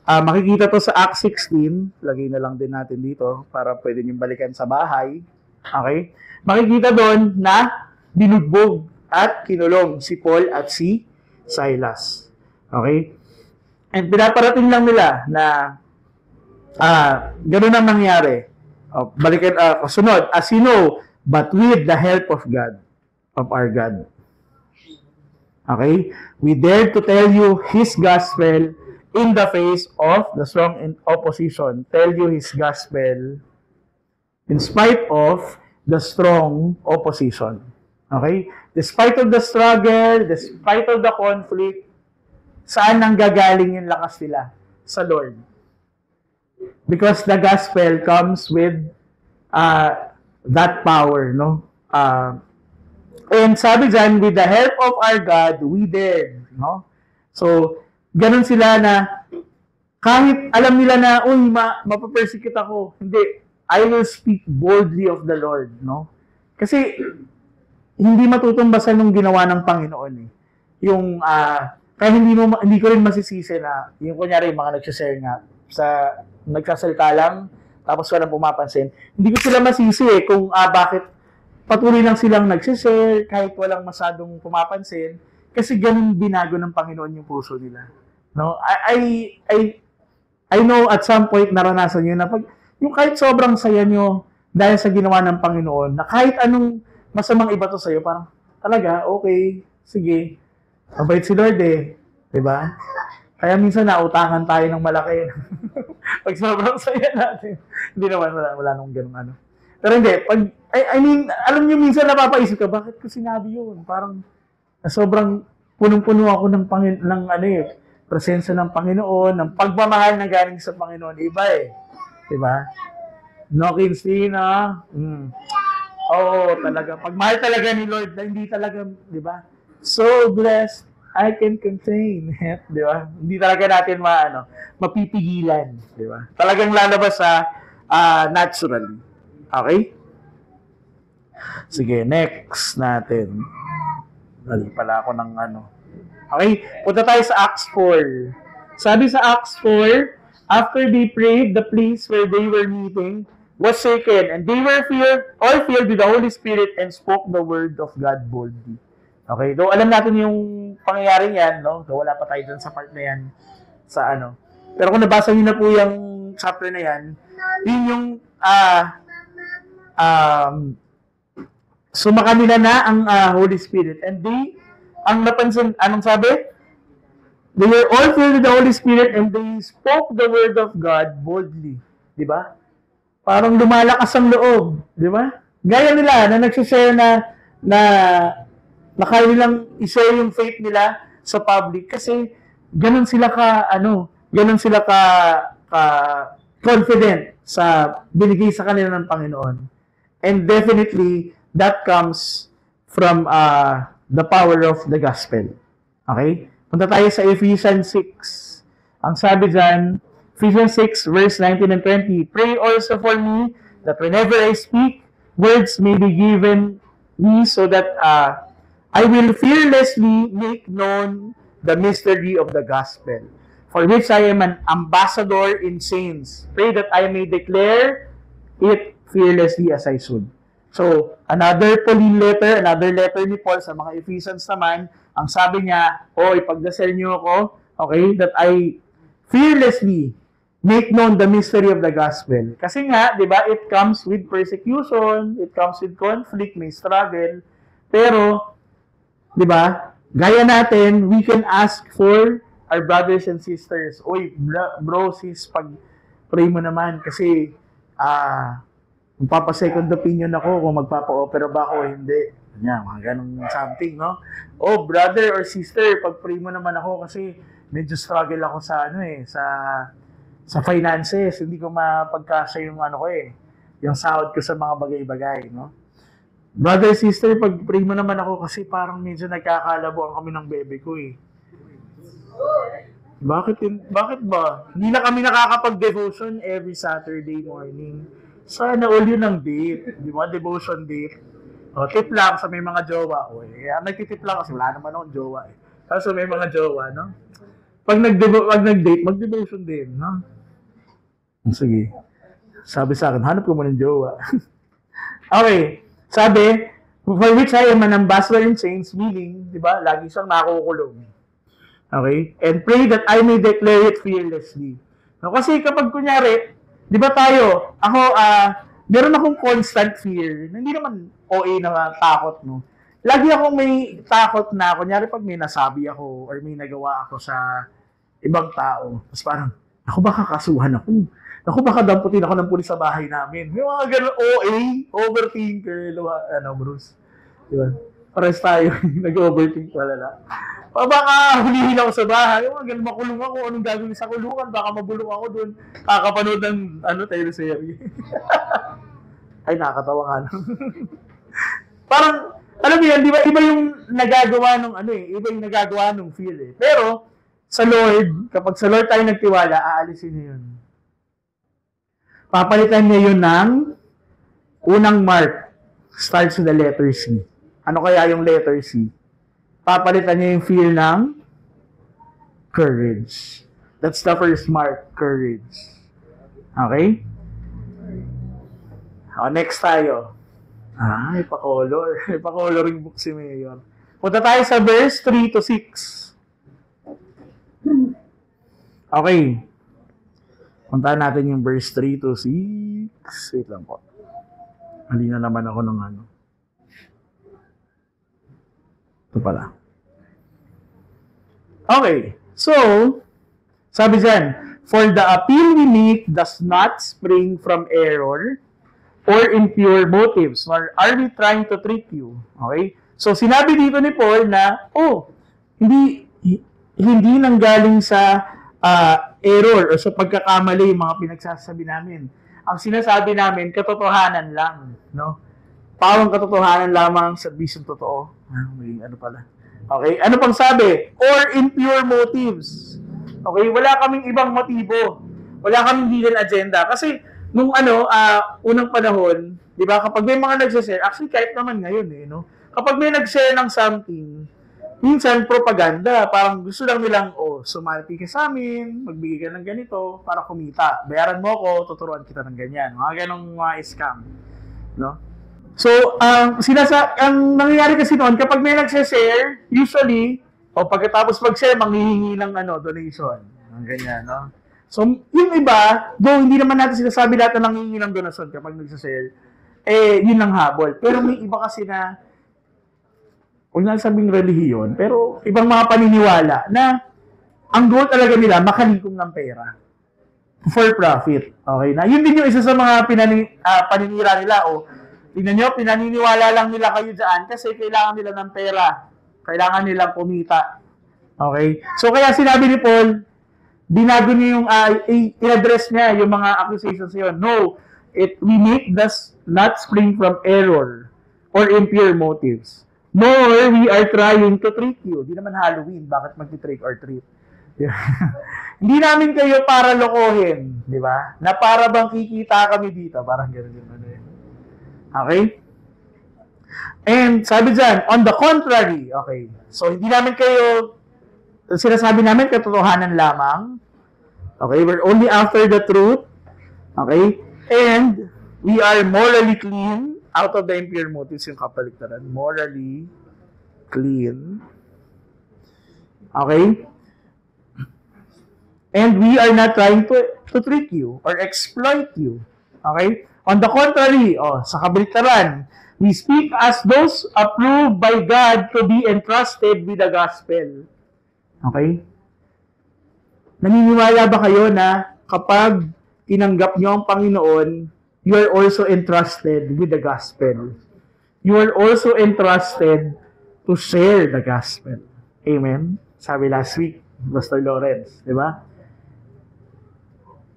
Makikita to sa Acts 16. Lagay na lang din natin dito para pwede niyong balikan sa bahay. Okay? Makikita doon na binugbog at kinulong si Paul at si Silas. Okay? And pinaparating lang nila na ganoon ang nangyari. Balikan, sunod, as you know, but with the help of God, of our God. Okay? We dare to tell you His gospel in the face of the strong opposition. Tell you His gospel in spite of the strong opposition. Okay? Despite of the struggle, despite of the conflict, saan nanggagaling yung lakas nila? Sa Lord. Because the gospel comes with that power, no? And sabi dyan, with the help of our God, we dared, no? So, ganun sila na kahit alam nila na, uy, mapapersecute ako, hindi, I will speak boldly of the Lord, no? Kasi, hindi matutumbasan nung ginawa ng Panginoon, eh. Yung, kaya hindi ko rin masisisi na, yung kunyari, yung mga nagsashare nga, nagsasalita lang, tapos walang pumapansin. Hindi ko sila masisi kung bakit patuloy lang silang nagsishare kahit walang masyadong pumapansin kasi ganun binago ng Panginoon yung puso nila. No? I know at some point naranasan nyo na yung kahit sobrang saya nyo dahil sa ginawa ng Panginoon, na kahit anong masamang iba to sa'yo, parang talaga, okay, sige, mabait si Lord eh. Diba? Kaya minsan nautangan tayo ng malaki. Pag sobrang saya natin. Hindi naman, wala nung ganung ano. Pero hindi, I mean, alam niyo minsan napapaisip ka, bakit ko sinabi yun? Parang sobrang punong-puno ako ng presensya ng Panginoon, ng pagmamahal na galing sa Panginoon. Iba eh. Diba? No, Kinsina. Oo, talaga. Pagmahal talaga ni Lord, hindi talaga, diba? So blessed. I can contain it, di ba? Hindi talaga natin mapipigilan, di ba? Talagang lalabas sa naturally. Okay? Sige, next natin. Dali pala ako ng Okay, punta tayo sa Acts 4. Sabi sa Acts 4, after they prayed, the place where they were meeting was shaken, and they were all filled with the Holy Spirit and spoke the word of God boldly. Okay, though alam natin yung pangyayaring yan, no? Though wala pa tayo dun sa part na yan, sa Pero kung nabasa niyo na po yung chapter na yan, yun yung, sumaka nila na ang Holy Spirit. And ang napansin, anong sabi? They were all filled with the Holy Spirit and they spoke the word of God boldly. Di ba? Parang lumalakas ang loob. Di ba? Gaya nila na nagsishare na kaya nilang i-share yung faith nila sa public kasi ganun sila confident sa binigay sa kanila ng Panginoon. And definitely, that comes from the power of the gospel. Okay? Punta tayo sa Ephesians 6. Ang sabi dyan, Ephesians 6, verse 19 and 20, pray also for me that whenever I speak, words may be given me so that I will fearlessly make known the mystery of the gospel, for which I am an ambassador in chains. Pray that I may declare it fearlessly as I should. So, another Pauline letter, another letter ni Paul sa mga Ephesians naman, ang sabi niya, ipagdasal niyo ako, okay, that I fearlessly make known the mystery of the gospel. Kasi nga, di ba, it comes with persecution, it comes with conflict, may struggle, pero, di ba, gaya natin, we can ask for our brothers and sisters, bro, sis, pag-pray mo naman, kasi, magpapa-second opinion ako kung magpapa-opera ba ako o hindi. Yan, mga ganong something, no? Brother or sister, pag-pray mo naman ako kasi medyo struggle ako sa, sa finances. Hindi ko mapagkasya yung yung sahod ko sa mga bagay-bagay, no? Brother, sister, pag-pray mo naman ako kasi parang medyo nagkakalabuan kami ng bebe ko, eh. Bakit ba? Hindi na kami nakakapag-devotion every Saturday morning. Sana all yun ang date. Di ba? Devotion date. Tip lang sa may mga jowa. Nagtitip lang kasi wala naman akong jowa. Kaso may mga jowa, no? Pag nag-date, mag-devotion din, no? Sige. Sabi sa akin, hanap ko muna ng jowa. Okay. Sabi, for which I am an ambassador in chains, meaning, di ba? Lagi siyang nakukulong. Okay? And pray that I may declare it fearlessly. No, kasi kapag kunyari, di ba tayo, ako, meron akong constant fear, hindi naman OA na takot, no? Lagi akong may takot na, kunyari pag may nasabi ako or may nagawa ako sa ibang tao, tapos parang, ako baka kasuhan ako. Ako baka damputin ako ng pulis sa bahay namin. May mga ganun OA, overthinker, Bruce. Di ba? Pares tayo, nag-overthink wala na. Baka hulihin ako sa bahay, ganun makulong ako, anong gagawin sa kulungan, baka mabulong ako doon, kakapanood ng teleserye. Ay, nakakatawa ka lang. Parang, alam mo yan, di ba, iba yung nagagawa nung iba yung nagagawa nung feel, eh. Pero, sa Lord, kapag sa Lord tayo nagtiwala, aalisin niya yun. Papalitan niya yun ng unang mark, starts with the letter C. Ano kaya yung letter C? Papalitan niya yung fear ng courage. That's the first mark, courage. Okay? Next tayo. Ipa-color. Ipa-coloring book si Mayor. Punta tayo sa verse 3 to 6. Okay. Punta natin yung verse 3 to 6. Wait lang po. Mali na naman ako ng Ito pala. Okay. So, sabi dyan, for the appeal we make does not spring from error or impure motives, nor are we trying to trick you. Okay? So, sinabi dito ni Paul na, hindi nanggaling sa error o sa pagkakamali yung mga pinagsasabi namin. Ang sinasabi namin, katotohanan lang. No? Pawang katotohanan lamang sa bisong totoo. Okay? Ano pang sabi? Or impure motives. Okay? Wala kaming ibang motibo. Wala kaming hidden agenda. Kasi, nung unang panahon, di ba, kapag may mga nag-share, actually kahit naman ngayon, no? Kapag may nag-share ng something, minsan propaganda, parang gusto lang nilang, sumati ka sa amin, magbigay ka ng ganito, para kumita. Bayaran mo ako, tuturuan kita ng ganyan. Mga ganong mga scam. No? So, ang nangyayari kasi noon, kapag may nag-share, usually, pagkatapos mag-share, manghihingi ng donation. Ganyan, no? So, yung iba, though hindi naman natin sinasabi lahat na nanghihingi ng donation kapag nag-share, yun ang habol. Pero may iba kasi na, huwag na sabing relihiyon, pero ibang mga paniniwala na ang goal talaga nila, makalikom ng pera. For profit. Okay na? Yun din yung isa sa mga paninira nila. Tingnan nyo, pinaniniwala lang nila kayo dyan kasi kailangan nila ng pera. Kailangan nilang kumita. Okay? So, kaya sinabi ni Paul, binago niya yung, in-address niya yung mga accusations yun. No, we make does not spring from error or impure motives. Nor we are trying to trick you. Di naman Halloween, bakit mag-trick or treat? Hindi namin kayo para lokohin, di ba? Na para bang kikita kami dito, parang gano'n yun. Okay? And sabi dyan, on the contrary, okay. So, hindi namin kayo, sinasabi namin katotohanan lamang. Okay, we're only after the truth. Okay, and we are morally clean out of the impure motives, yung kapaligtaran. Morally clean. Okay? And we are not trying to trick you or exploit you. Okay? On the contrary, sa kabaliktaran, we speak as those approved by God to be entrusted with the gospel. Okay? Naniniwala ba kayo na kapag tinanggap nyo ang Panginoon, you are also entrusted with the gospel. You are also entrusted to share the gospel. Amen? Sabi last week, Pastor Lawrence, di ba?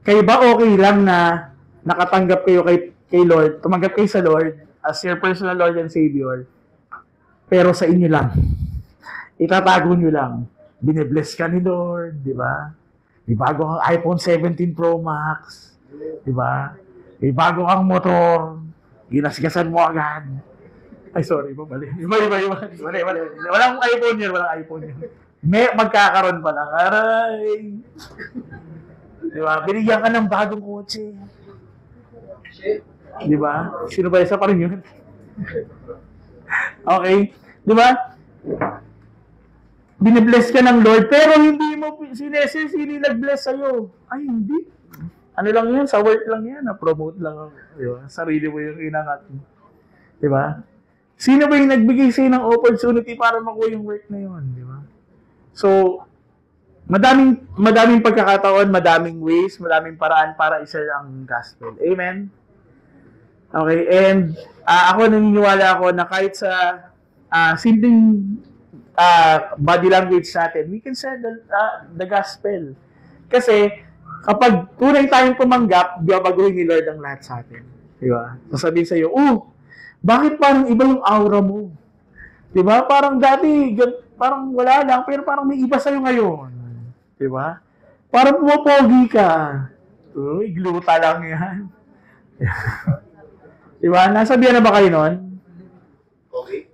Kayo ba okay lang na nakatanggap kayo kay Lord, tumanggap kayo sa Lord as your personal Lord and Savior, pero sa inyo lang. Itatago nyo lang. Binibless ka ni Lord, di ba? May bago kang iPhone 17 Pro Max, di ba? May bago kang motor, ginasgasan mo agad. Ay, sorry po, mali. Mali. Walang iPhone yun. May magkakaroon pa lang. Aray! Di ba? Binigyan ka ng bagong kotse. Di ba? Sino ba isa pa rin yun? Okay? Di ba? Binibless ka ng Lord, pero hindi mo, sino nag-bless sa'yo? Ay, hindi. Ano lang yan? Sa work lang yan. Na-promote lang. Di ba? Sarili mo yung inangat mo. Di ba? Sino ba yung nagbigay sa'yo ng opportunity para makuha yung work na yun? Di ba? So, madaming pagkakataon, madaming ways, madaming paraan para i-share ang gospel. Amen? Okay, and ako naniniwala ako na kahit sa simpleng body language natin, we can share the gospel. Kasi, kapag tunay tayong tumanggap, babaguhin ni Lord ang lahat sa atin. Di ba? Sasabihin sa'yo, bakit parang iba yung aura mo? Di ba? Parang dati, parang wala lang, pero parang may iba sa'yo ngayon. Di ba? Parang pumapogi ka. Uy, gluta lang yan. Di ba? Nasabihan na ba kayo nun? Okay.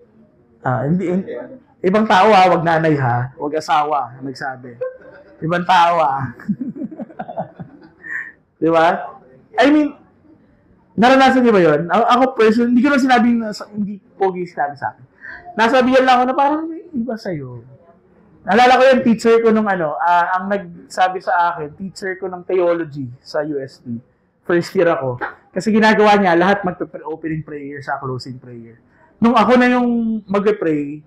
Hindi. Ibang tao wag nanay wag asawa, nagsabi. Ibang tao Di ba? I mean, naranasan niyo ba yun? Ako personally, hindi ko na sinabing, hindi pogi sinabi sa akin. Nasabihan lang ako na parang may iba sa'yo. Naalala ko yung teacher ko nung ang nagsabi sa akin, teacher ko ng theology sa UST. First year ako. Kasi ginagawa niya, lahat mag-opening prayer sa closing prayer. Nung ako na yung mag-pray,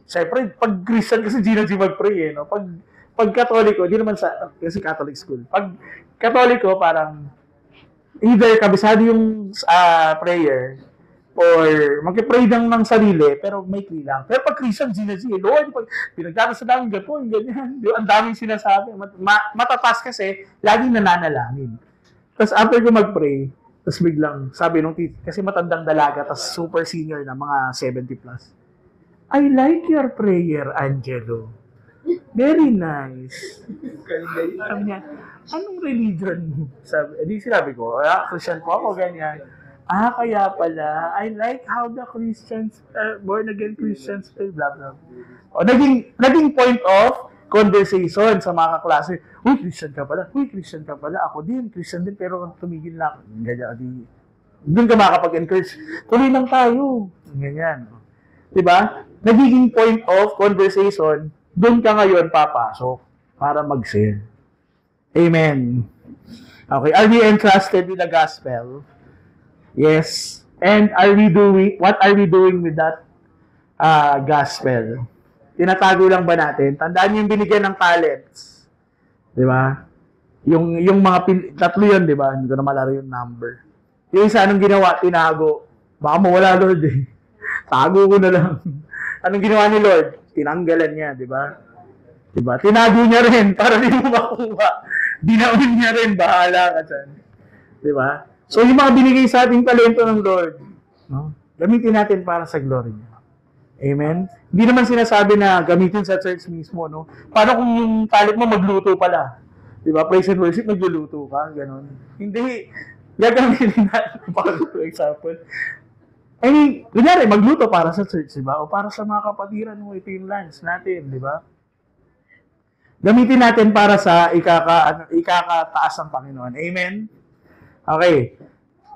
syempre, pag Christian kasi di na si mag-pray no? Pag Katoliko, di naman kasi Catholic school. Pag Katoliko, parang either kabisado yung prayer or mag-pray lang ng sarili, pero may lang. Pero pag Christian, Lord, pinagdadasal namin ganyan. Ang daming sinasabi. Matatas kasi, laging nananalangin. Tapos after ko mag-pray, tapos biglang sabi nung kasi matandang dalaga, tapos super senior na, mga 70 plus. I like your prayer, Angelo. Very nice. Sabi niya, anong religion mo? Sinabi ko, Christian po ako, ganyan. Kaya pala, I like how the Christians, born again Christians, blah, blah. O, naging point of conversation sa mga kaklase. Uy, Christian ka pala. Ako din, Christian din, pero tumigil na ako. Ganyan, doon ka makakapag-encourage. Tuloy lang tayo. Ganyan. Diba? Nagiging point of conversation, doon ka ngayon papasok para mag-share. Amen. Okay, are we entrusted with the gospel? Yes. And what are we doing with that gospel? Tinatago lang ba natin? Tandaan yung binigyan ng talents. Di ba? Yung mga tatlo yun, di ba? Hindi ko na malaro yung number. Yung isa, anong ginawa? Tinago. Baka mawala, Lord eh. Tago ko na lang. Anong ginawa ni Lord? Tinanggalan niya, di ba? Di ba? Tinago niya rin para di mo makuha. Dinaon niya rin, bahala ka dyan. Di ba? So, yung mga binigay sa ating talento ng Lord, no? Gamitin natin para sa glory niya. Amen? Hindi naman sinasabi na gamitin sa church mismo, no? Paano kung yung talent mo magluto pala? Di ba? Praise and worship, magluluto ka, gano'n. Hindi. Gagamitin natin, for example. Kunyari, magluto para sa church, di ba? O para sa mga kapatiran mo, ito yung lunch natin, di ba? Gamitin natin para sa ikakataas ng Panginoon. Amen? Okay.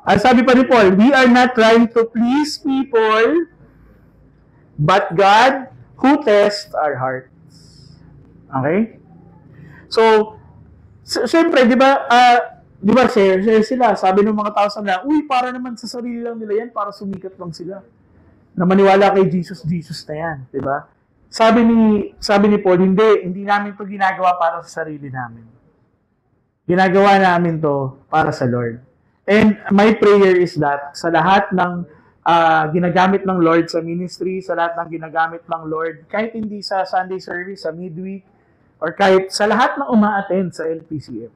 Ang sabi pa ni Paul, we are not trying to please people, but God who tests our hearts. Okay? So, syempre, di ba, share sila. Sabi ng mga tao sa nila, uy, para naman sa sarili lang nila yan, para sumikat lang sila. Na maniwala kay Jesus na yan. Di ba? Sabi ni Paul, hindi namin to ginagawa para sa sarili namin. Ginagawa namin to para sa Lord. And my prayer is that sa lahat ng ginagamit ng Lord sa ministry, sa lahat ng ginagamit ng Lord, kahit hindi sa Sunday service, sa midweek, or kahit sa lahat ng uma-attend sa LPCM,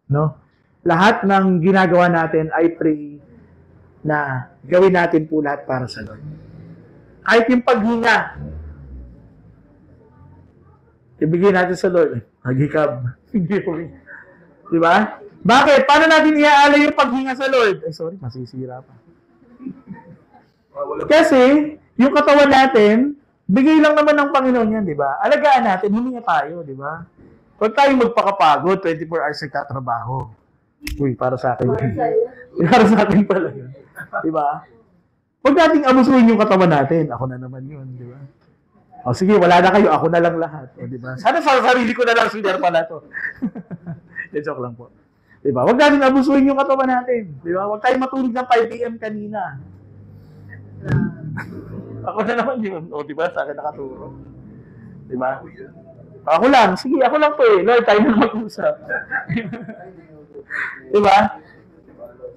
no? Lahat ng ginagawa natin, I pray na gawin natin po lahat para sa Lord. Kahit yung paghinga, ibigay natin sa Lord. Naghikab. Di ba? Bakit? Paano natin iaalay yung paghinga sa Lord? Ay, sorry, masisira pa. Kasi, yung katawan natin, bigay lang naman ng Panginoon yan, di ba? Alagaan natin, huminga tayo, di ba? Huwag tayong magpakapagod, 24 hours nagtatrabaho. Uy, para sa akin. Para sa akin pala yun. Di ba? Huwag nating abusuin yung katawan natin. Ako na naman yun, di ba? O sige, wala na kayo. Ako na lang lahat. O, di ba? Sana sa sarili ko na lang sinare pala to. Joke lang po. Di ba? Huwag nating abusuin yung katawan natin. Di ba? Huwag tayong matulog ng 5 p.m. kanina. Ako na naman yun. O, di ba? Sa akin nakaturo. Di ba? Ako lang. Sige, ako lang po eh. Lord, tayo na mag-usap. Diba?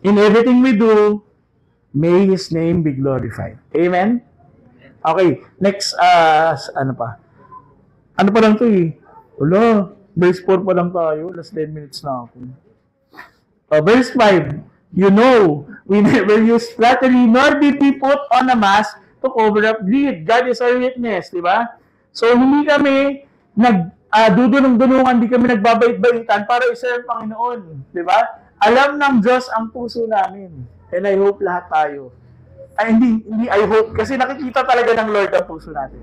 In everything we do, may His name be glorified. Amen? Okay, next, ano pa? Ano pa lang to eh? Wala, verse 4 pa lang tayo. Last 10 minutes na ako. Verse 5, you know, we never use flattery, nor did we put on a mask to cover up greed. God is our witness, diba? So, hindi kami dudunong-dunungan, di kami nagbabait-baitan para isa ang Panginoon. Di ba? Alam ng Diyos ang puso namin. And I hope lahat tayo. Ay, hindi I hope. Kasi nakikita talaga ng Lord ang puso natin.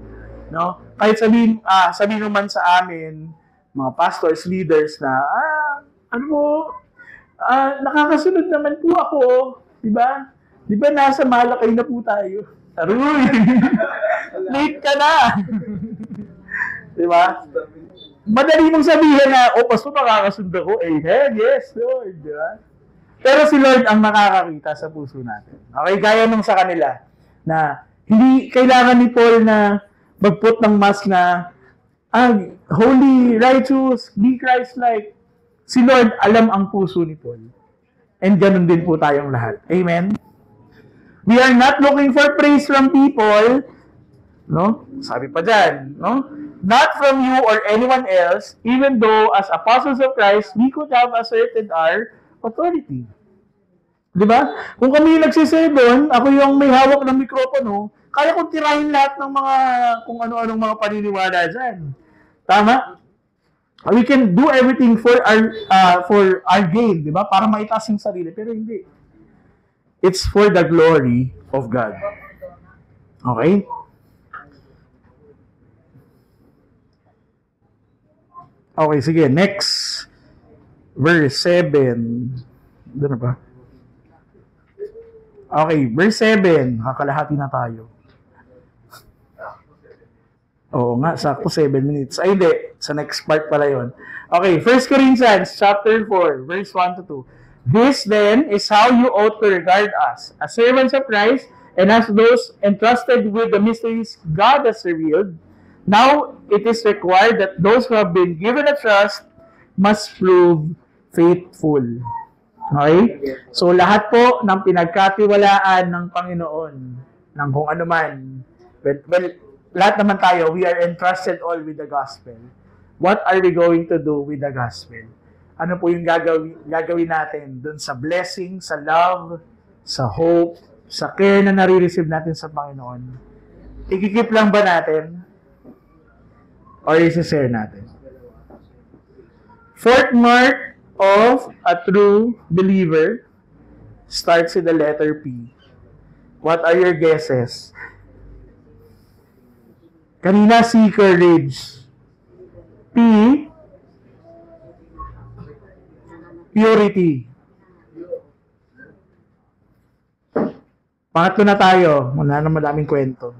No? Kahit sabihin naman sa amin, mga pastors, leaders na, nakakasunod naman po ako. Di ba? Di ba nasa Malakay na po tayo? Aroy! Late ka na! Di ba? Madali mong sabihin na, pastor, makakasunda ko. Yes, Lord. Di ba? Pero si Lord ang makakakita sa puso natin. Okay, gaya nung sa kanila, na hindi kailangan ni Paul na magput ng mask na, holy, righteous, be Christ-like. Si Lord, alam ang puso ni Paul. And ganun din po tayong lahat. Amen? We are not looking for praise from people, no? Sabi pa dyan, no? Not from you or anyone else, even though as apostles of Christ, we could have asserted our authority. Di ba? Kung kami nagsisay doon, ako yung may hawak ng mikropono, kaya kong tirahin lahat ng mga, kung ano-anong mga paniniwala dyan. Tama? We can do everything for our gain, di ba? Para maitaas yung sarili, pero hindi. It's for the glory of God. Okay? Okay, sige. Next. Verse 7. Doon na ba? Okay, verse 7. Kakalahati na tayo. Oo nga, sakto 7 minutes. Ay, hindi. Sa next part pala yun. Okay, 1 Corinthians chapter 4, verse 1 to 2. This then is how you ought to regard us, as servants of Christ, and as those entrusted with the mysteries God has revealed. Now, it is required that those who have been given a trust must prove faithful. Okay? So, lahat po ng pinagkatiwalaan ng Panginoon, ng kung ano man, well, lahat naman tayo, we are entrusted all with the gospel. What are we going to do with the gospel? Ano po yung gagawin natin dun sa blessing, sa love, sa hope, sa care na nare-receive natin sa Panginoon? Ikikip lang ba natin? Or isi-share natin? Fourth mark of a true believer starts with the letter P. What are your guesses? Kanina si courage. P. Purity. Pangatlo na tayo. Wala na madaming kwento.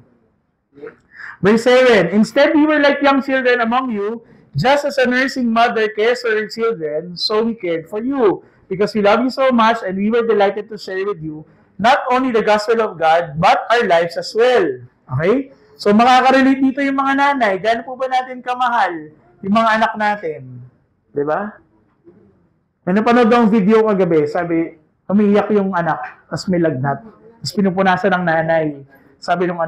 Verse 7. Instead, we were like young children among you, just as a nursing mother cares for her children, so we cared for you. Because we love you so much and we were delighted to share with you not only the gospel of God, but our lives as well. Okay? So, makaka-relate dito yung mga nanay. Gaano po ba natin kamahal yung mga anak natin? Diba? May napanood akong video kagabi, sabi, umiiyak yung anak, tapos may lagnat. Tapos pinupunasan ng nanay. Sabi ng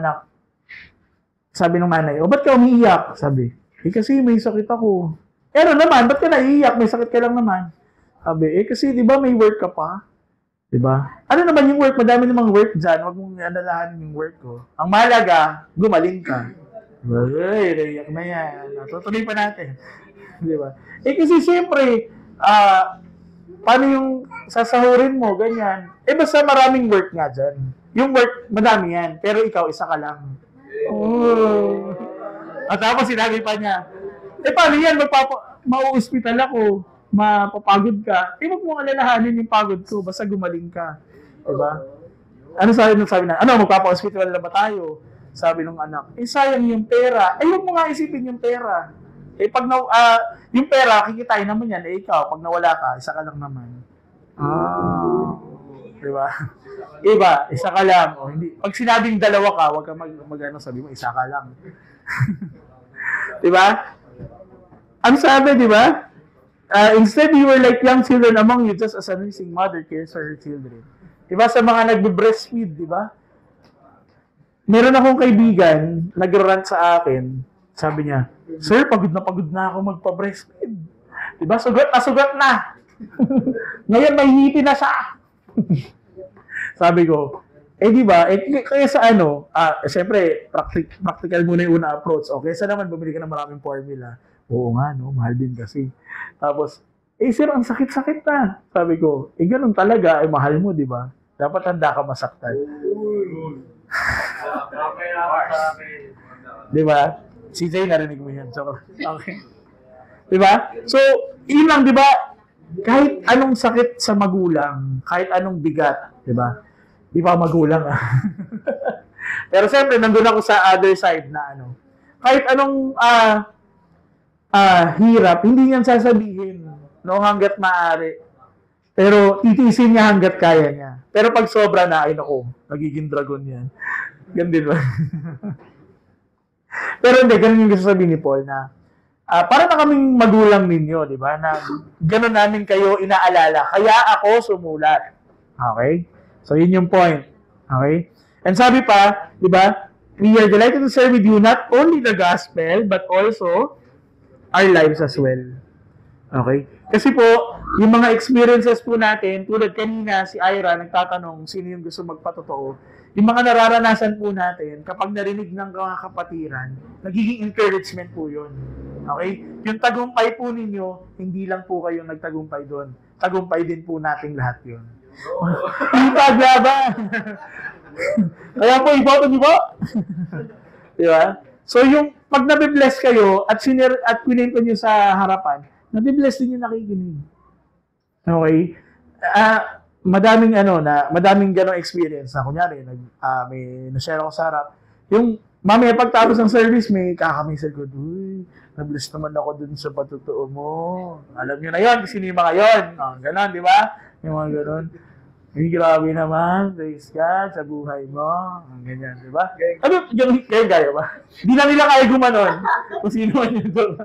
nanay, ba't ka umiiyak? Sabi, kasi may sakit ako. Ano naman, ba't ka naiiyak? May sakit ka lang naman. Sabi, kasi di ba may work ka pa? Di ba? Ano naman yung work? Madami namang work dyan. Huwag mong alalahanin yung work ko. Ang mahalaga, gumaling ka. Iyak na yan. Tutuloy pa natin. Di ba? Kasi siyempre, paano yung sasahurin mo, ganyan. Basta maraming work nga dyan. Yung work, madami yan. Pero ikaw, isa ka lang. Oh. At tapos sinabi pa niya, paano yan? Mau-hospital ako. Mapapagod ka. Huwag mong alalahanin yung pagod ko. Basta gumaling ka. Diba? Ano sabi na? Ano, magpapa-hospital na ba tayo? Sabi ng anak, sayang yung pera. Huwag mo nga isipin yung pera. Pag yung pera, kikitain naman yan. Ikaw, pag nawala ka, isa ka lang naman. Diba? Iba, isa ka lang. O, hindi. Pag sinabing dalawa ka, huwag ka sabi mo, isa ka lang. Diba? Ang sabi, diba? Instead, we were like young children among you, just as a nursing mother cares for her children. Diba? Sa mga nagbe-breastfeed, diba? Meron akong kaibigan, nag-rant sa akin, sabi niya, Sir, pagod na ako magpa-breastfeed. Diba? Sugat na. Ngayon, may ngiti na siya. Sabi ko, diba? Kaya sa siyempre, practical muna yung una approach. Okay, sa naman, bumili ka ng maraming formula. Oo nga, no? Mahal din kasi. Tapos, sir, ang sakit-sakit na. Sabi ko, ganun talaga, mahal mo, di ba? Dapat handa ka masaktan. Di ba? Si Jay, narinig mo yan. So, okay. Di ba? So, yun lang, di ba? Kahit anong sakit sa magulang, kahit anong bigat, di ba? Di pa magulang, Pero siyempre, nandun ako sa other side na kahit anong hirap, hindi niyan sasabihin hanggat maaari. Pero titiisin niya hanggat kaya niya. Pero pag sobra na, nagiging dragon yan. Ganun din ba? Pero hindi, ganun yung gusto sabihin ni Paul na para na kaming magulang ninyo, di ba? Na ganun namin kayo inaalala. Kaya ako sumulat. Okay? So, yun yung point. Okay? And sabi pa, di ba? We are delighted to share with you not only the gospel, but also our lives as well. Okay? Kasi po, yung mga experiences po natin, tulad kanina si Ira nagtatanong sino yung gusto magpatotoo, yung mga nararanasan po natin, kapag narinig ng mga kapatiran, nagiging encouragement po yun. Okay? Yung tagumpay po ninyo, hindi lang po kayong nagtagumpay doon. Tagumpay din po nating lahat yun. Ipaglaban! Kaya po, iboto niyo po! Diba? So, yung pag nabibless kayo at kwento nyo sa harapan, nabibless din yung nakikinig. Okay? Madaming ganong experience na kunyari, may na-share ako sa harap. Yung mamaya pagtapos ng service, may kakamay sa likod, uy, nabless naman ako dun sa patotoo mo. Alam nyo na yun, sino yung mga yun. Ganon, di ba? Yung mga ganon. Ay, grabe naman, praise God, sa buhay mo. Ganyan, di ba? Gaya ba? Hindi na nila kaya gumanon. Kung sino man yun doon.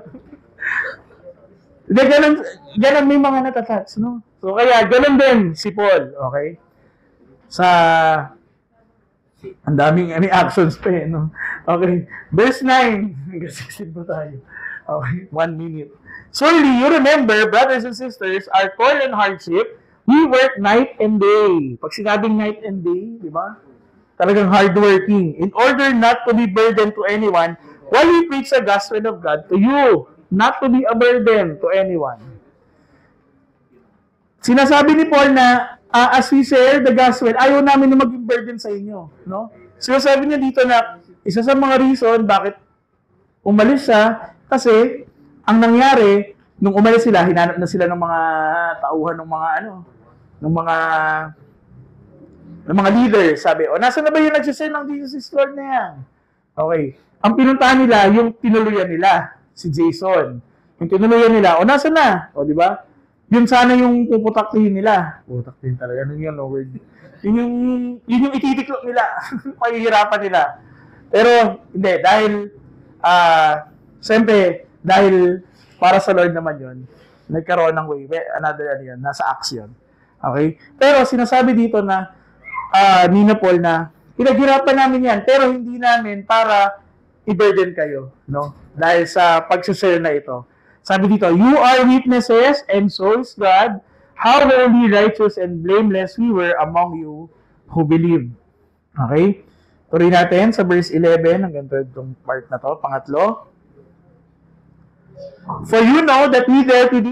Hindi, ganun may mga natatouch, no? So, kaya, ganun din si Paul, okay? Ang daming actions pa no? Okay, verse 9. Hanggang 16 po tayo. Okay, 1 minute. Surely, you remember, brothers and sisters, our toil and hardship, we work night and day. Pag sinabing night and day, di ba? Talagang hardworking. In order not to be burdened to anyone, while we preach the gospel of God to you, not to be a burden to anyone. Sinasabi ni Paul na as we share the gospel, ayaw namin na maging burden sa inyo. No? So sabi niya dito na, isa sa mga reason bakit umalis siya, kasi ang nangyari, nung umalis sila, hinanap na sila ng mga tauhan ng mga ng mga leader. Sabi, nasa na ba yung nagsisay ng Jesus is Lord na yan? Okay. Ang pinuntahan nila, yung tinuluyan nila, si Jason. Yung tinuluyan nila, nasa na? Di ba? Yun sana yung puputaklihin nila. Puputaklihin talaga. Ano yun, no word? Yun yung ititiklop nila. Pahihirapan nila. Pero, hindi. Dahil, siyempre, dahil para sa Lord naman yun, nagkaroon ng way. Another, nasa action. Okay? Pero, sinasabi dito na, Nina Paul na, pinaghirapan namin yan, pero hindi namin para i-burden kayo, no? Dahil sa pag-share na ito. Sabi dito, you are witnesses, and so is God, how holy, righteous, and blameless we were among you who believe. Okay? Tuloy natin sa verse 11, hanggang itong part na to, pangatlo. For you know that we dealt with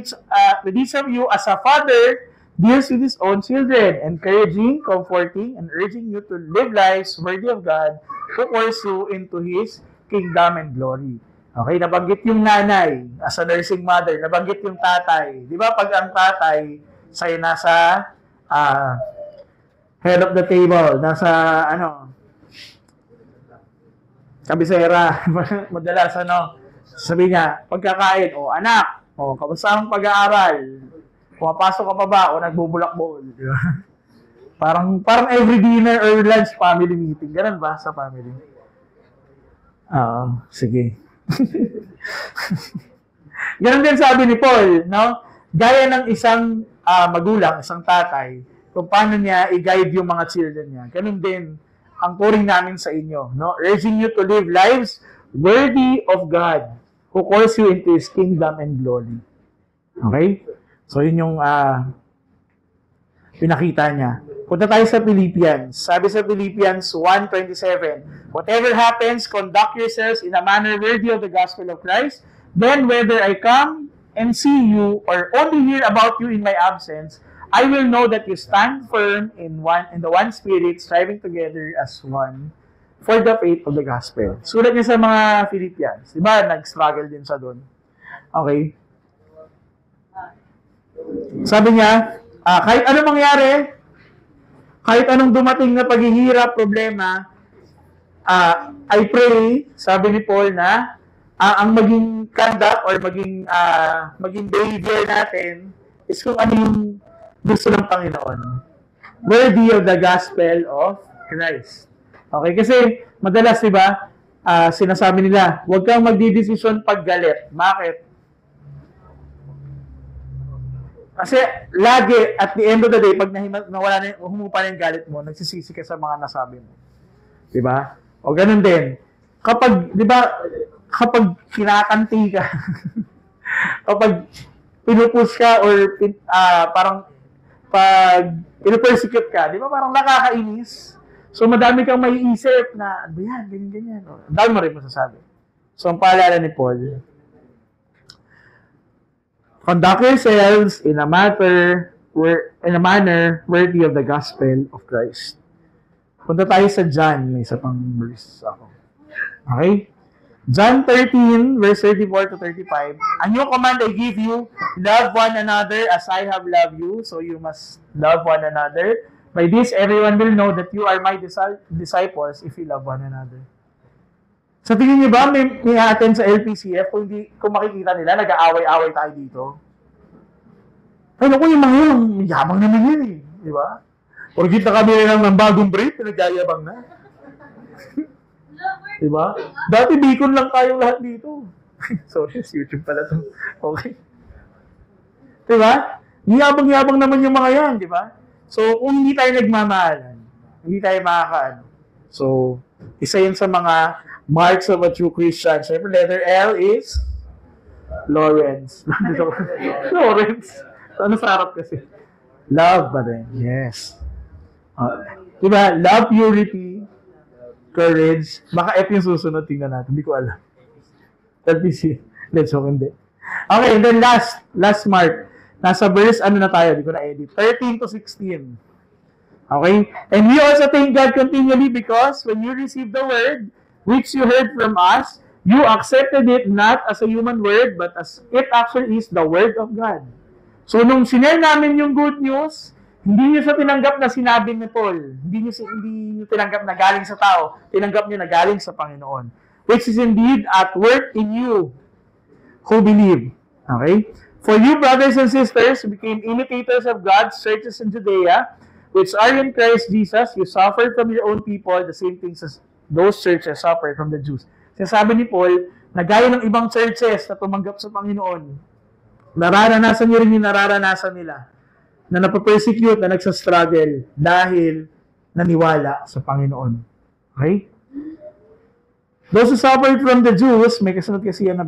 each of you as a father deals with his own children, encouraging, comforting, and urging you to live lives worthy of God, who calls you into His kingdom and glory. Okay, nabanggit yung nanay as a nursing mother, nabanggit yung tatay. Di ba pag ang tatay sa'yo nasa head of the table, nasa kabisera, madalas sabi niya, pagkakain, anak, kamusta ang pag-aaral? Pumapasok ka pa ba o nagbubulak-bol? Di ba? Parang every dinner or lunch family meeting. Ganun ba sa family? Sige. Ganun din sabi ni Paul, no? Gaya ng isang magulang, isang tatay, kung paano niya i-guide yung mga children niya. Ganun din ang turing namin sa inyo, no? Urging you to live lives worthy of God, who calls you into His kingdom and glory. Okay? So, yun yung pinakita niya. Punta tayo sa Philippians. Sabi sa Philippians 1:27, whatever happens, conduct yourselves in a manner worthy of the gospel of Christ. Then, whether I come and see you or only hear about you in my absence, I will know that you stand firm in the one spirit, striving together as one for the faith of the gospel. Sulat niya sa mga Philippians. Diba? Nag-struggle din sa doon. Okay? Sabi niya, kahit anong mangyari, kahit anong dumating na paghihirap, problema, I pray, sabi ni Paul na, ang maging conduct or maging behavior natin is kung ano yung gusto ng Panginoon. Worthy of the gospel of Christ. Okay, kasi madalas, di ba, sinasabi nila, huwag kang magdidesisyon pag galit. Bakit? Kasi lagi, at the end of the day, pag nawala na, humupa na yung galit mo, nagsisisi ka sa mga nasabi mo. Diba? O ganun din. Kapag, diba, kapag kinakanti ka, kapag pinupush ka or parang pag pinupersecute ka, diba, parang nakakainis. So, madami kang maiisip na, ano yan, ganyan. Ang dami mo rin masasabi. So, ang paalala ni Paul, conduct yourselves in a manner worthy of the gospel of Christ. Punta tayo sa John, may isa pang verse ako. Okay? John 13, verse 34 to 35. A new command I give you, love one another as I have loved you, so you must love one another. By this, everyone will know that you are my disciples if you love one another. Sa tingin niyo ba, may attend sa LPCF, kung makikita nila, nag-aaway-aaway tayo dito? Ay, naku, yung mga yun, yabang naman yun eh. Di ba? O kita kami lang ng bagong brief, nag-ayabang na. Di ba? Dati Bicol lang tayong lahat dito. Sorry, YouTube pala to. Okay. Di ba? Yabang-yabang naman yung mga yan, di ba? So, kung hindi tayo nagmamahalan, hindi tayo makakaano. So, isa yun sa mga marks of a true Christian. Siyempre, letter L is Lawrence. Lawrence. Ano sa harap kasi? Love ba din? Yes. Diba? Love, purity, courage. Baka F yung susunod. Tingnan natin. Hindi ko alam. LPC. Let's hope hindi. Okay, and then last mark. Nasa verse, ano na tayo? Hindi ko na-edit. 13 to 16. Okay? And we also thank God continually because when you received the word, which you heard from us, you accepted it not as a human word, but as it actually is the word of God. So, nung sinare namin yung good news, hindi nyo siya tinanggap na sinabi ni Paul. Hindi nyo tinanggap na galing sa tao. Tinanggap nyo na galing sa Panginoon. Which is indeed at work in you who believe. Okay? For you, brothers and sisters, who became imitators of God's churches in Judea, which are in Christ Jesus, you suffered from your own people the same things as those churches suffered from the Jews. Sinasabi ni Paul, na gaya ng ibang churches na tumanggap sa Panginoon, nararanasan nyo rin yung nararanasan nila, na napapersecute, na nagsastruggle dahil naniwala sa Panginoon. Okay? Those who suffered from the Jews, may kasunod kasi yan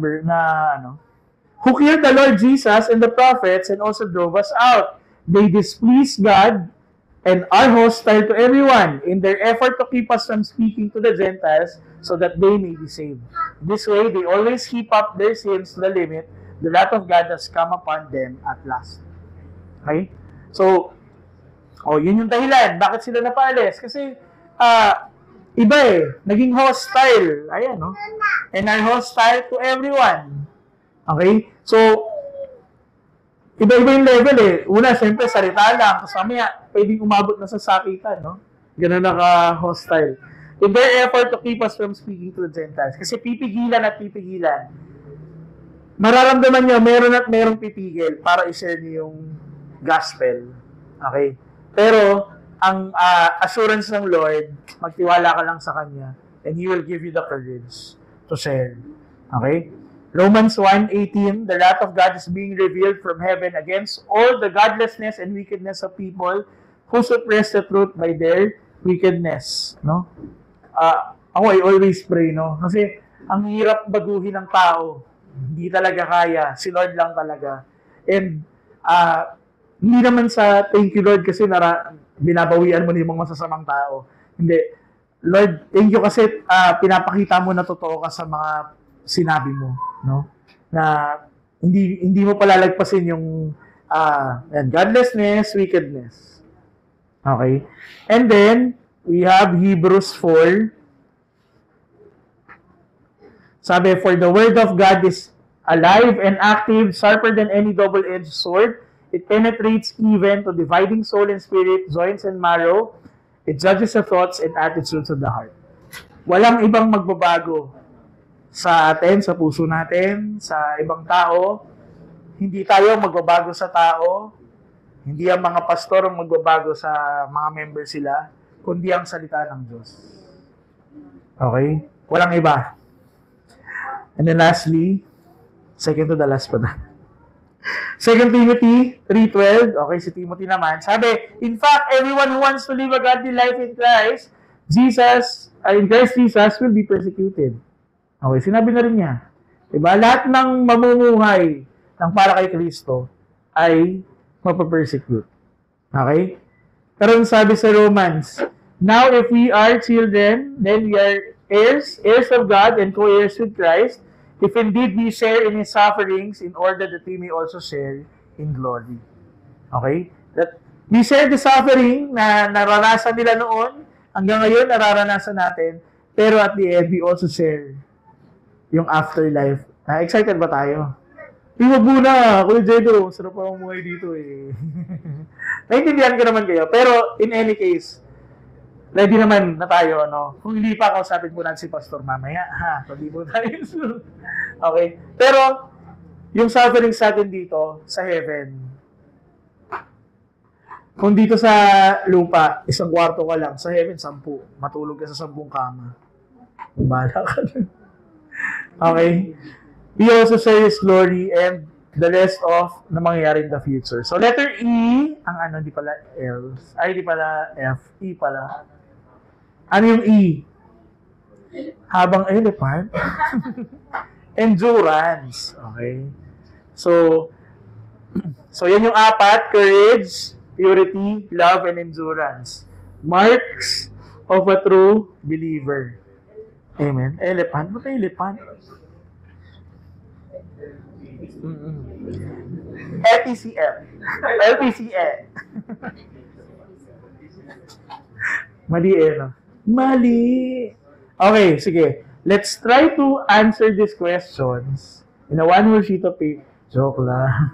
who killed the Lord Jesus and the prophets and also drove us out. They displeased God and are hostile to everyone in their effort to keep us from speaking to the Gentiles so that they may be saved. This way, they always keep up their sins to the limit. The wrath of God has come upon them at last. Okay? So, yun yung dahilan. Bakit sila napaalis? Kasi, iba naging hostile. Ayan, no? And are hostile to everyone. Okay? So, iba-iba yung level Una, siyempre, salita lang. Tapos mamaya, pwedeng umabot na sa sakitan, no? Ganun naka-hostile. In their effort to keep us from speaking to the Gentiles. Kasi pipigilan at pipigilan. Mararamdaman nyo, meron at merong pipigil para i-share nyo yung gospel. Okay? Pero, ang assurance ng Lord, magtiwala ka lang sa Kanya and He will give you the courage to share. Okay? Romans 1:18, the wrath of God is being revealed from heaven against all the godlessness and wickedness of people who suppress the truth by their wickedness. No? I always pray, no? Kasi ang hirap baguhin ng tao. Hindi talaga kaya. Si Lord lang talaga. And hindi naman sa thank you Lord kasi binabawian mo na yung mga masasamang tao. Hindi. Lord, thank you kasi pinapakita mo na totoo ka sa mga sinabi mo, no? Na hindi mo palalagpasin yung godlessness, wickedness. Okay? And then we have Hebrews 4. Sabi, for the word of God is alive and active, sharper than any double-edged sword. It penetrates even to dividing soul and spirit, joints and marrow. It judges the thoughts and attitudes of the heart. Walang ibang magbabago sa atin, sa puso natin, sa ibang tao. Hindi tayo magbabago sa tao. Hindi ang mga pastor ang magbabago sa mga member sila, kundi ang salita ng Diyos. Okay? Walang iba. And then lastly, second to the last pa na. 2 Timothy 3:12, okay, si Timothy naman, sabi, in fact, everyone who wants to live a godly life in Christ Jesus will be persecuted. Okay, sinabi na rin niya. Diba? Lahat ng mamumuhay ng para kay Kristo ay mapapersecute. Okay? Pero sabi sa Romans, now if we are children, then we are heirs of God and co-heirs with Christ, if indeed we share in His sufferings in order that we may also share in glory. Okay? That we share the suffering na naranasan nila noon, hanggang ngayon nararanasan natin, pero at the end, we also share yung afterlife. Excited ba tayo? Wag muna, Kuya Jedo, sarap pa umuhay dito Naintindihan ko naman kayo. Pero, in any case, ready naman na tayo, no? Kung hindi pa, kausapin po natin si Pastor mamaya, ha? Hindi po tayo. Okay? Pero, yung suffering sa atin dito, sa heaven, kung dito sa lupa, 1 kwarto ka lang, sa heaven, 10. Matulog ka sa 10 kama. Bala ka dun. Okay? We also share His glory and the rest of na mangyayari in the future. So, letter E, ang di pala L. Ay, di pala F. E pala. Ano yung E? Habang elephant? Endurance. Okay? So, yan yung 4. Courage, purity, love, and endurance. Marks of a true believer. Amen. Elephant? Ba't elephant? LPCF. LPCF. Mali no? Mali! Okay, sige. Let's try to answer these questions in a one-whole sheet of paper. Joke lang.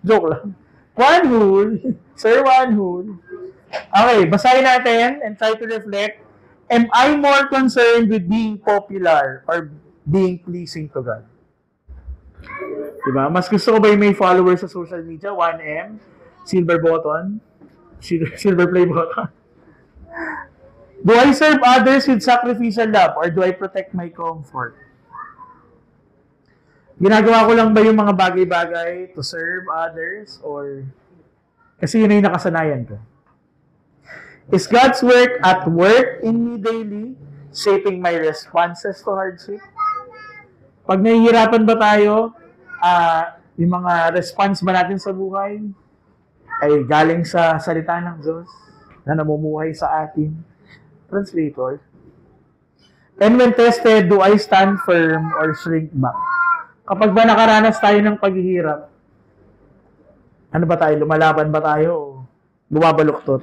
Joke lang. One whole. Sir, one whole. Okay, basahin natin and try to reflect. Am I more concerned with being popular or being pleasing to God? Diba? Mas gusto ko ba yung may followers sa social media? 1M? Silver button? Silver play button? Do I serve others with sacrificial love or do I protect my comfort? Ginagawa ko lang ba yung mga bagay-bagay to serve others or kasi yun ay nakasanayan ko? Is God's work at work in me daily, shaping my responses to hardship? Pag nahihirapan ba tayo, yung mga response ba natin sa buhay ay galing sa salita ng Diyos na namumuhay sa atin? Translator. And when tested, do I stand firm or shrink back? Kapag ba nakaranas tayo ng paghihirap, ano ba tayo? Lumalaban ba tayo o bumabaluktot?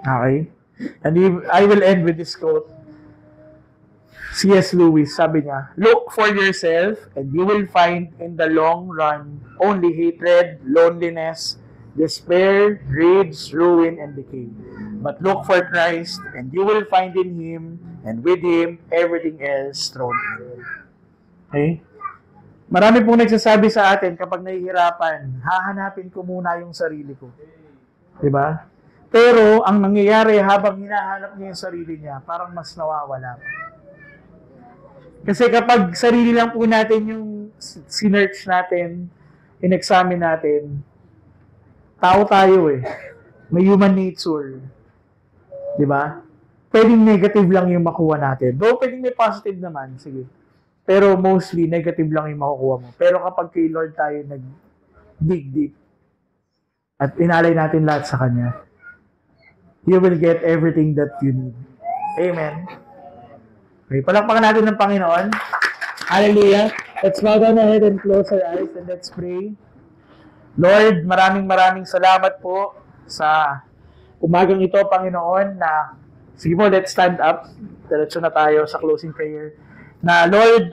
Okay? And I will end with this quote. C.S. Lewis, sabi niya, look for yourself and you will find in the long run only hatred, loneliness, despair, rage, ruin, and decay. But look for Christ and you will find in Him and with Him everything else thrown in. Okay? Marami pong nagsasabi sa atin kapag nahihirapan, hahanapin ko muna yung sarili ko. Diba? Pero ang nangyayari habang hinahanap niya yung sarili niya, parang mas nawawala. Kasi kapag sarili lang po natin yung sinearch natin, in-examine natin, tao tayo eh. May human nature. Diba? Pwedeng negative lang yung makuha natin. Though pwedeng may positive naman, sige. Pero mostly, negative lang yung makukuha mo. Pero kapag kay Lord tayo nag-dig deep at inalay natin lahat sa Kanya, you will get everything that you need. Amen. Okay, palakpakan natin ng Panginoon. Hallelujah. Let's bow down our head and close our eyes and let's pray. Lord, maraming salamat po sa umagang ito, Panginoon, na sige po, let's stand up. Diretso na tayo sa closing prayer. Na Lord,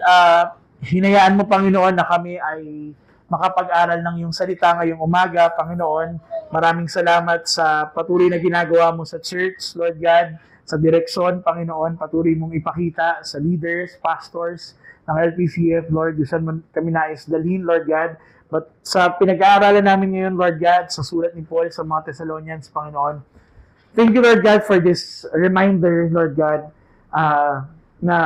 hinayaan mo, Panginoon, na kami ay makapag-aral ng iyong salita ngayong umaga, Panginoon. Maraming salamat sa patuloy na ginagawa mo sa church, Lord God, sa direksyon, Panginoon, patuloy mong ipakita sa leaders, pastors ng LPCF, Lord, gusto mo kami nais dalhin, Lord God. But sa pinag-aaralan namin ngayon, Lord God, sa sulat ni Paul sa mga Thessalonians, Panginoon, thank you, Lord God, for this reminder, Lord God, na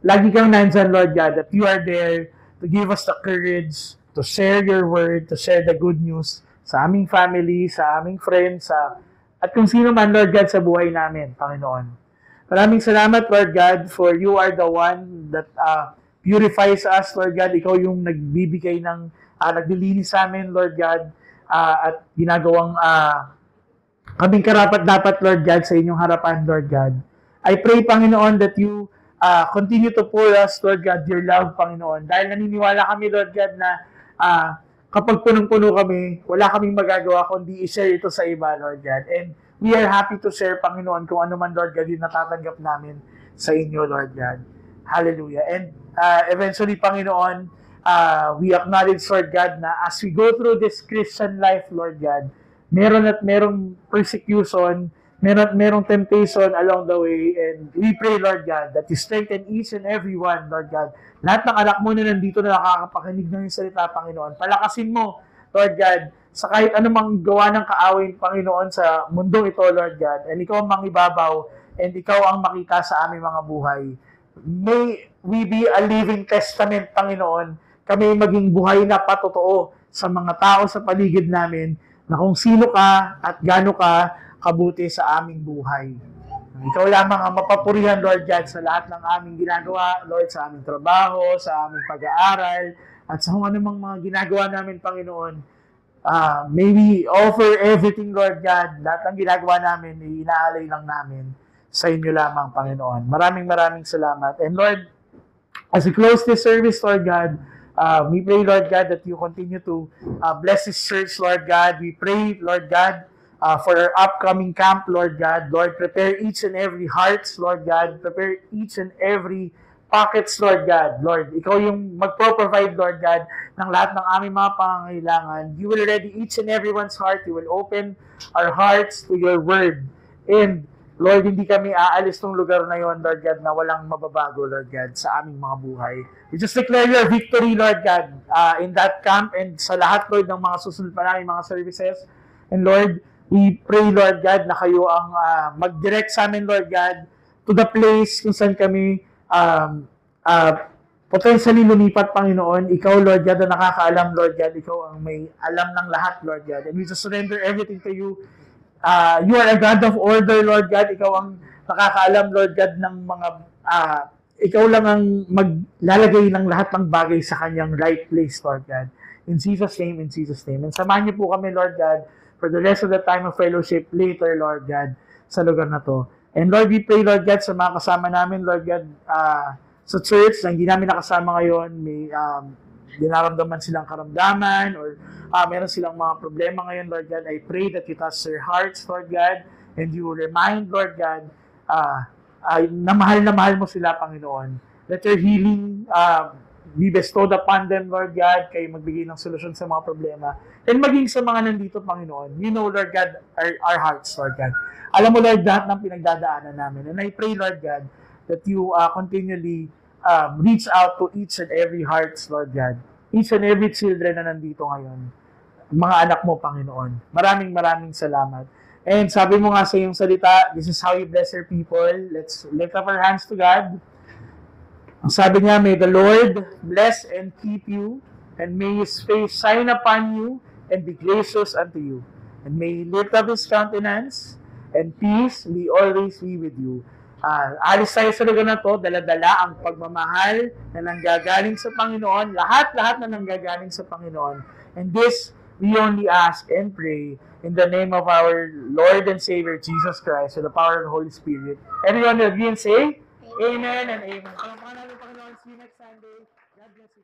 lagi kang nandyan, Lord God, that you are there to give us the courage to share your word, to share the good news sa aming family, sa aming friends, at kung sino man, Lord God, sa buhay namin, Panginoon. Maraming salamat, Lord God, for you are the one that purifies us, Lord God. Ikaw yung nagbibigay ng, naglilinis sa amin, Lord God, at ginagawang kaming karapat-dapat, Lord God, sa inyong harapan, Lord God. I pray, Panginoon, that you continue to pour us, Lord God, your love, Panginoon. Dahil naniniwala kami, Lord God, na kapag punong-puno kami, wala kaming magagawa kundi i-share ito sa iba, Lord God. And we are happy to share, Panginoon, kung ano man, Lord God, yung natatanggap namin sa inyo, Lord God. Hallelujah. And eventually, Panginoon, we acknowledge, Lord God, na as we go through this Christian life, Lord God, merong persecution, merong temptation along the way, and we pray, Lord God, that you strengthen each and every one, Lord God. Lahat ng anak mo na nandito na nakakapakinig ng yung salita, Panginoon, palakasin mo, Lord God, sa kahit anumang gawa ng kaaway, Panginoon, sa mundong ito, Lord God, and ikaw ang mangibabaw, and ikaw ang makita sa aming mga buhay. May we be a living testament, Panginoon, kami maging buhay na patotoo sa mga tao sa paligid namin, na kung sino ka at gaano ka kabuti sa aming buhay. Ikaw lamang ang mapapurihan, Lord God, sa lahat ng aming ginagawa, Lord, sa aming trabaho, sa aming pag-aaral, at sa kung anumang mga ginagawa namin, Panginoon. May we offer everything, Lord God, lahat ng ginagawa namin, inaalay lang namin sa inyo lamang, Panginoon. Maraming salamat. And Lord, as we close this service, Lord God, We pray, Lord God, that you continue to bless this church, Lord God. We pray, Lord God, for our upcoming camp, Lord God. Lord, prepare each and every hearts, Lord God. Prepare each and every pockets, Lord God. Lord, ikaw yung magpro-provide, Lord God, ng lahat ng aming mga pangangailangan. You will ready each and everyone's heart. You will open our hearts to your word. And Lord, hindi kami aalis ng lugar na yon, Lord God, na walang mababago, Lord God, sa aming mga buhay. We just declare your victory, Lord God, in that camp and sa lahat, Lord, ng mga susunod pa namin mga services. And Lord, we pray, Lord God, na kayo ang mag-direct sa amin, Lord God, to the place kung saan kami potentially lumipat, Panginoon. Ikaw, Lord God, na nakakaalam, Lord God. Ikaw ang may alam ng lahat, Lord God. And we just surrender everything to you. You are a God of order, Lord God. Ikaw ang nakakaalam, Lord God, ng mga, ikaw lang ang maglalagay ng lahat ng bagay sa kanyang right place, Lord God. In Jesus' name, in Jesus' name. And samahan niyo po kami, Lord God, for the rest of the time of fellowship later, Lord God, sa lugar na to. And Lord, we pray, Lord God, sa mga kasama namin, Lord God, sa church, na hindi namin nakasama ngayon, may dinaramdaman silang karamdaman or meron silang mga problema ngayon, Lord God. I pray that you touch their hearts, Lord God, and you remind, Lord God, na mahal mo sila, Panginoon. Let your healing be bestowed upon them, Lord God, kayo magbigay ng solusyon sa mga problema. And maging sa mga nandito, Panginoon, you know, Lord God, our hearts, Lord God. Alam mo, Lord, lahat ng pinagdadaanan namin. And I pray, Lord God, that you continually reach out to each and every hearts, Lord God. Each and every children na nandito ngayon. Mga anak mo, Panginoon. Maraming salamat. And sabi mo nga sa iyong salita, this is how you bless your people. Let's lift up our hands to God. Ang sabi niya, may the Lord bless and keep you, and may His face shine upon you, and be gracious unto you. And may He lift up His countenance, and peace be always be with you. Alis tayo sa lugar na to, dala-dala ang pagmamahal na nanggagaling sa Panginoon, lahat-lahat na nanggagaling sa Panginoon. And this, we only ask and pray in the name of our Lord and Savior, Jesus Christ, with the power of the Holy Spirit. Everyone will agree and say, Amen and Amen. See you next Sunday. God bless you.